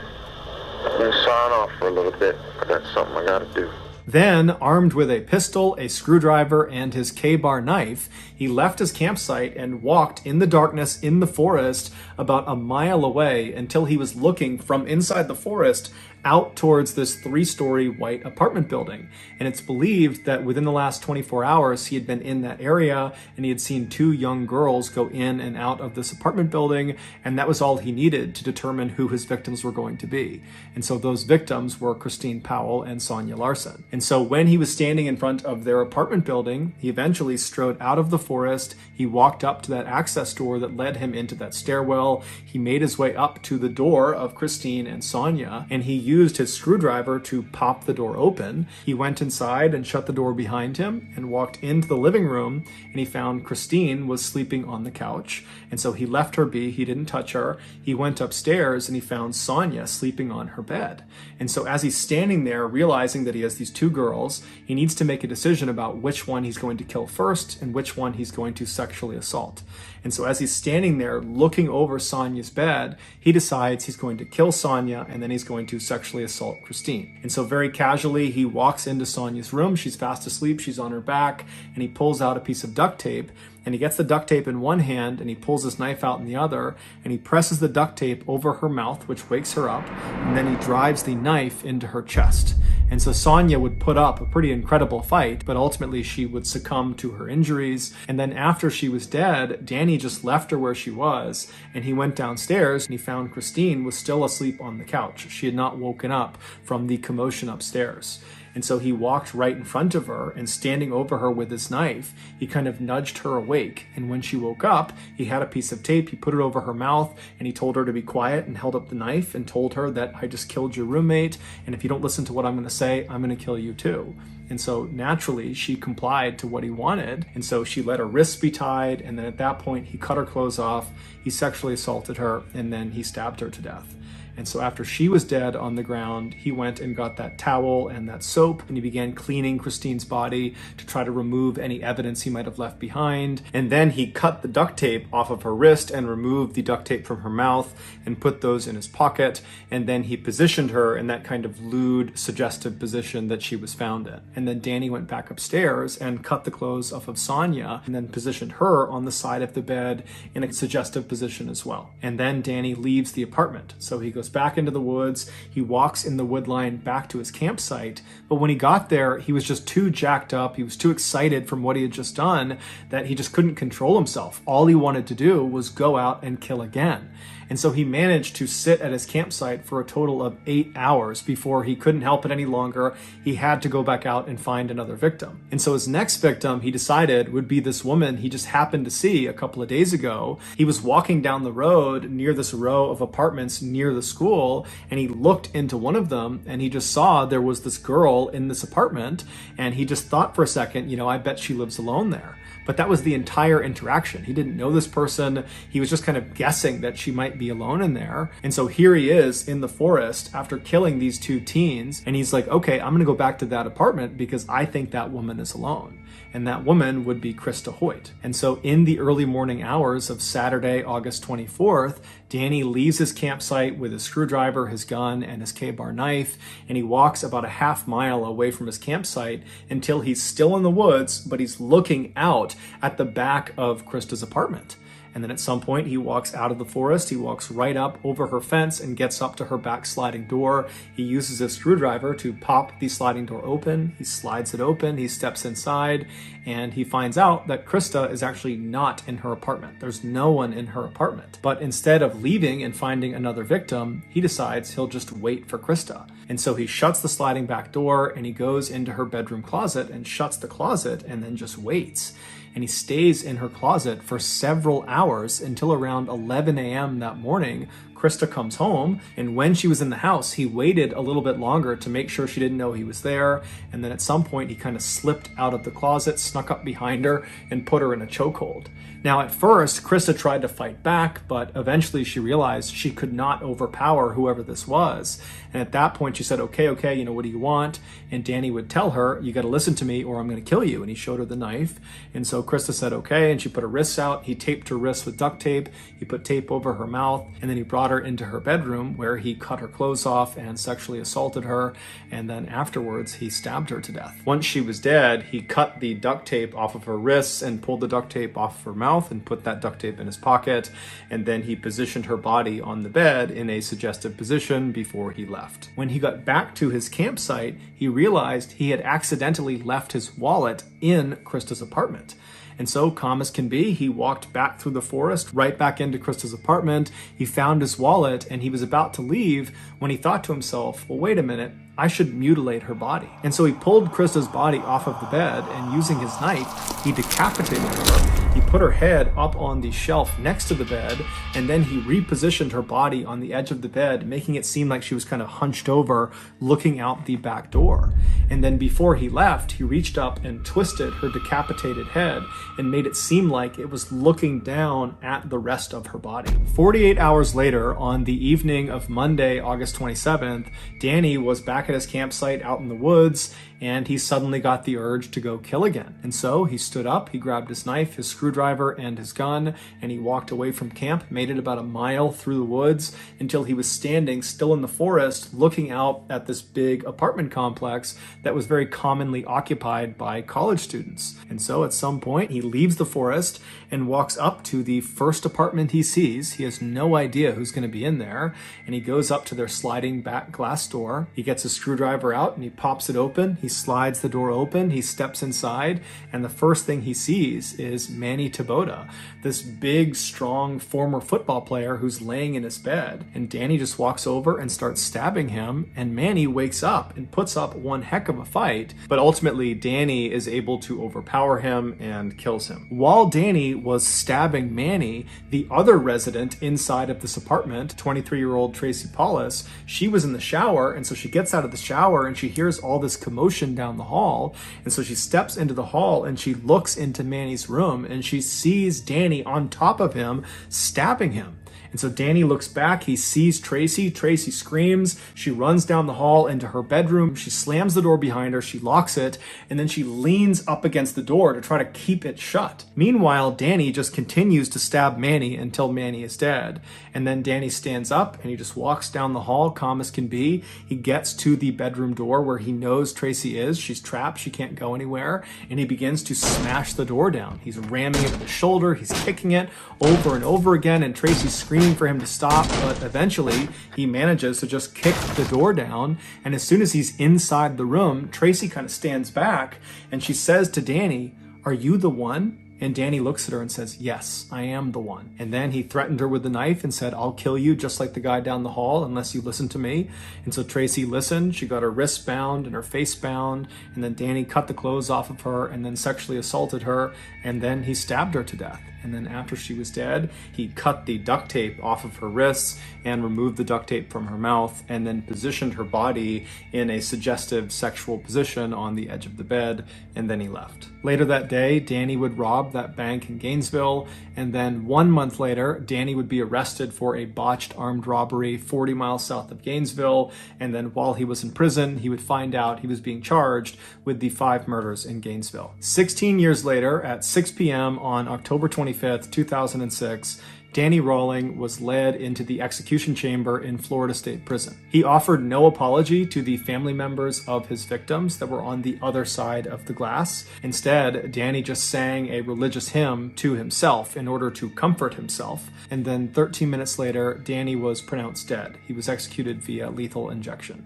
I'm going to sign off for a little bit. I got something I got to do. Then, armed with a pistol, a screwdriver, and his K-bar knife, he left his campsite and walked in the darkness in the forest about a mile away until he was looking from inside the forest out towards this 3-story white apartment building. And it's believed that within the last 24 hours, he had been in that area and he had seen 2 young girls go in and out of this apartment building, and that was all he needed to determine who his victims were going to be. And so those victims were Christine Powell and Sonia Larson. And so when he was standing in front of their apartment building, he eventually strode out of the forest, he walked up to that access door that led him into that stairwell, he made his way up to the door of Christine and Sonia, and he used his screwdriver to pop the door open. He went inside and shut the door behind him and walked into the living room, and he found Christine was sleeping on the couch. And so he left her be, he didn't touch her. He went upstairs and he found Sonia sleeping on her bed. And so as he's standing there realizing that he has these 2 girls, he needs to make a decision about which one he's going to kill first and which one he's going to sexually assault. And so as he's standing there looking over Sonia's bed, he decides he's going to kill Sonia and then he's going to sexually assault Christine. And so very casually, he walks into Sonia's room. She's fast asleep. She's on her back, and he pulls out a piece of duct tape, and he gets the duct tape in one hand and he pulls his knife out in the other, and he presses the duct tape over her mouth, which wakes her up, and then he drives the knife into her chest. And so Sonia would put up a pretty incredible fight, but ultimately she would succumb to her injuries. And then after she was dead, Danny just left her where she was, and he went downstairs and he found Christine was still asleep on the couch. She had not woken up from the commotion upstairs. And so he walked right in front of her, and standing over her with his knife, he kind of nudged her awake. And when she woke up, he had a piece of tape, he put it over her mouth, and he told her to be quiet and held up the knife and told her that I just killed your roommate, and if you don't listen to what I'm going to say, I'm going to kill you too. And so naturally, she complied to what he wanted. And so she let her wrists be tied, and then at that point, he cut her clothes off, he sexually assaulted her, and then he stabbed her to death. And so after she was dead on the ground, he went and got that towel and that soap, and he began cleaning Christine's body to try to remove any evidence he might have left behind. And then he cut the duct tape off of her wrist and removed the duct tape from her mouth and put those in his pocket. And then he positioned her in that kind of lewd, suggestive position that she was found in. And then Danny went back upstairs and cut the clothes off of Sonia and then positioned her on the side of the bed in a suggestive position as well. And then Danny leaves the apartment. So he goes back into the woods, he walks in the wood line back to his campsite, but when he got there, he was just too jacked up, he was too excited from what he had just done that he just couldn't control himself. All he wanted to do was go out and kill again. And so he managed to sit at his campsite for a total of 8 hours before he couldn't help it any longer. He had to go back out and find another victim. And so his next victim, he decided, would be this woman he just happened to see a couple of days ago. He was walking down the road near this row of apartments near the school, and he looked into one of them, and he just saw there was this girl in this apartment, and he just thought for a second, I bet she lives alone there. But that was the entire interaction. He didn't know this person. He was just kind of guessing that she might be alone in there. And so here he is in the forest after killing these two teens. And he's like, okay, I'm going to go back to that apartment because I think that woman is alone. And that woman would be Krista Hoyt. And so in the early morning hours of Saturday, August 24th, Danny leaves his campsite with his screwdriver, his gun, and his K-bar knife, and he walks about a half mile away from his campsite until he's still in the woods, but he's looking out at the back of Krista's apartment. And then at some point, he walks out of the forest, he walks right up over her fence and gets up to her back sliding door. He uses a screwdriver to pop the sliding door open. He slides it open, he steps inside, and he finds out that Krista is actually not in her apartment. There's no one in her apartment. But instead of leaving and finding another victim, he decides he'll just wait for Krista. And so he shuts the sliding back door and he goes into her bedroom closet and shuts the closet and then just waits. And he stays in her closet for several hours until around 11 a.m. that morning. Krista comes home, and when she was in the house, he waited a little bit longer to make sure she didn't know he was there. And then at some point, he kind of slipped out of the closet, snuck up behind her, and put her in a chokehold. Now, at first, Krista tried to fight back, but eventually she realized she could not overpower whoever this was. And at that point, she said, okay, what do you want? And Danny would tell her, you got to listen to me or I'm going to kill you. And he showed her the knife. And so Krista said, okay. And she put her wrists out. He taped her wrists with duct tape. He put tape over her mouth. And then he brought her into her bedroom where he cut her clothes off and sexually assaulted her. And then afterwards, he stabbed her to death. Once she was dead, he cut the duct tape off of her wrists and pulled the duct tape off of her mouth and put that duct tape in his pocket. And then he positioned her body on the bed in a suggestive position before he left. When he got back to his campsite, he realized he had accidentally left his wallet in Krista's apartment. And so, calm as can be, he walked back through the forest, right back into Krista's apartment. He found his wallet and he was about to leave when he thought to himself, well, wait a minute, I should mutilate her body. And so he pulled Krista's body off of the bed and using his knife, he decapitated her. He put her head up on the shelf next to the bed, and then he repositioned her body on the edge of the bed, making it seem like she was kind of hunched over, looking out the back door. And then before he left, he reached up and twisted her decapitated head and made it seem like it was looking down at the rest of her body. 48 hours later, on the evening of Monday, August 27th, Danny was back at his campsite out in the woods, and he suddenly got the urge to go kill again. And so he stood up, he grabbed his knife, his screwdriver, screwdriver and his gun, and he walked away from camp, made it about a mile through the woods until he was standing still in the forest looking out at this big apartment complex that was very commonly occupied by college students. And so at some point he leaves the forest and walks up to the first apartment he sees. He has no idea who's going to be in there, and he goes up to their sliding back glass door. He gets a screwdriver out and he pops it open. He slides the door open. He steps inside, and the first thing he sees is Manny Taboda, this big, strong former football player who's laying in his bed. And Danny just walks over and starts stabbing him, and Manny wakes up and puts up one heck of a fight, but ultimately Danny is able to overpower him and kills him. While Danny was stabbing Manny, the other resident inside of this apartment, 23-year-old Tracy Paulus, she was in the shower, and so she gets out of the shower and she hears all this commotion down the hall, and so she steps into the hall and she looks into Manny's room and she sees Danny on top of him stabbing him. And so Danny looks back, he sees Tracy, Tracy screams, she runs down the hall into her bedroom, she slams the door behind her, she locks it, and then she leans up against the door to try to keep it shut. Meanwhile, Danny just continues to stab Manny until Manny is dead. And then Danny stands up and he just walks down the hall, calm as can be. He gets to the bedroom door where he knows Tracy is. She's trapped, she can't go anywhere, and he begins to smash the door down. He's ramming it with his shoulder, he's kicking it over and over again, and Tracy's screaming for him to stop, but eventually he manages to just kick the door down. And as soon as he's inside the room, Tracy kind of stands back and she says to Danny, "Are you the one?" And Danny looks at her and says, "Yes, I am the one." And then he threatened her with the knife and said, "I'll kill you just like the guy down the hall unless you listen to me." And so Tracy listened. She got her wrists bound and her face bound. And then Danny cut the clothes off of her and then sexually assaulted her. And then he stabbed her to death. And then after she was dead, he cut the duct tape off of her wrists and removed the duct tape from her mouth and then positioned her body in a suggestive sexual position on the edge of the bed, and then he left. Later that day, Danny would rob that bank in Gainesville, and then 1 month later, Danny would be arrested for a botched armed robbery 40 miles south of Gainesville, and then while he was in prison, he would find out he was being charged with the 5 murders in Gainesville. 16 years later, at 6 p.m. on October 25th, 2006, Danny Rawling was led into the execution chamber in Florida State Prison. He offered no apology to the family members of his victims that were on the other side of the glass. Instead, Danny just sang a religious hymn to himself in order to comfort himself. And then 13 minutes later, Danny was pronounced dead. He was executed via lethal injection.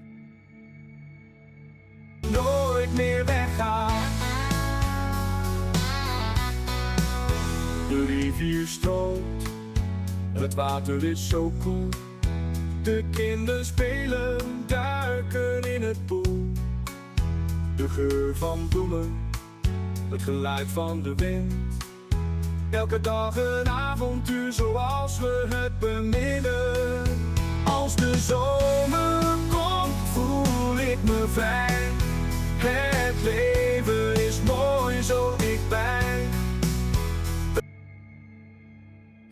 Nooit meer weggaan. De rivier stroomt, het water is zo koel. De kinderen spelen, duiken in het poel. De geur van bloemen, het geluid van de wind. Elke dag een avontuur zoals we het beminnen. Als de zomer komt, voel ik me vrij. Het leven is mooi zo dichtbij.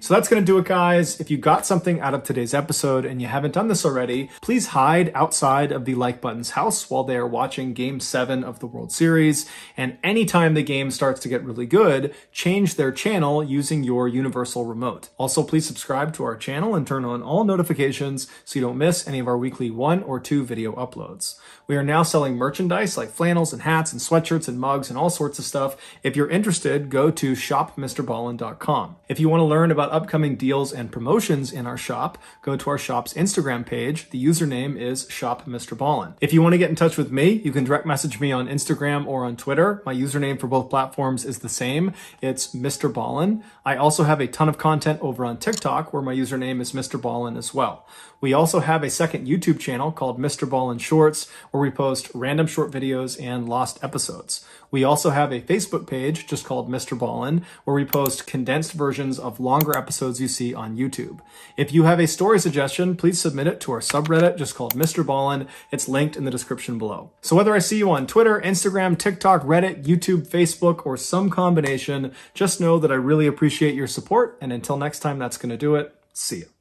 So that's going to do it, guys. If you got something out of today's episode and you haven't done this already, please hide outside of the like button's house while they are watching Game 7 of the World Series. And anytime the game starts to get really good, change their channel using your universal remote. Also, please subscribe to our channel and turn on all notifications so you don't miss any of our weekly 1 or 2 video uploads. We are now selling merchandise like flannels and hats and sweatshirts and mugs and all sorts of stuff. If you're interested, go to shopmrballen.com. If you want to learn about upcoming deals and promotions in our shop, go to our shop's Instagram page. The username is shopmrballen. If you want to get in touch with me, you can direct message me on Instagram or on Twitter. My username for both platforms is the same. It's MrBallen. I also have a ton of content over on TikTok where my username is MrBallen as well. We also have a second YouTube channel called MrBallen Shorts where we post random short videos and lost episodes. We also have a Facebook page just called MrBallen where we post condensed versions of longer episodes you see on YouTube. If you have a story suggestion, please submit it to our subreddit just called MrBallen. It's linked in the description below. So whether I see you on Twitter, Instagram, TikTok, Reddit, YouTube, Facebook, or some combination, just know that I really appreciate your support. And until next time, that's going to do it. See you.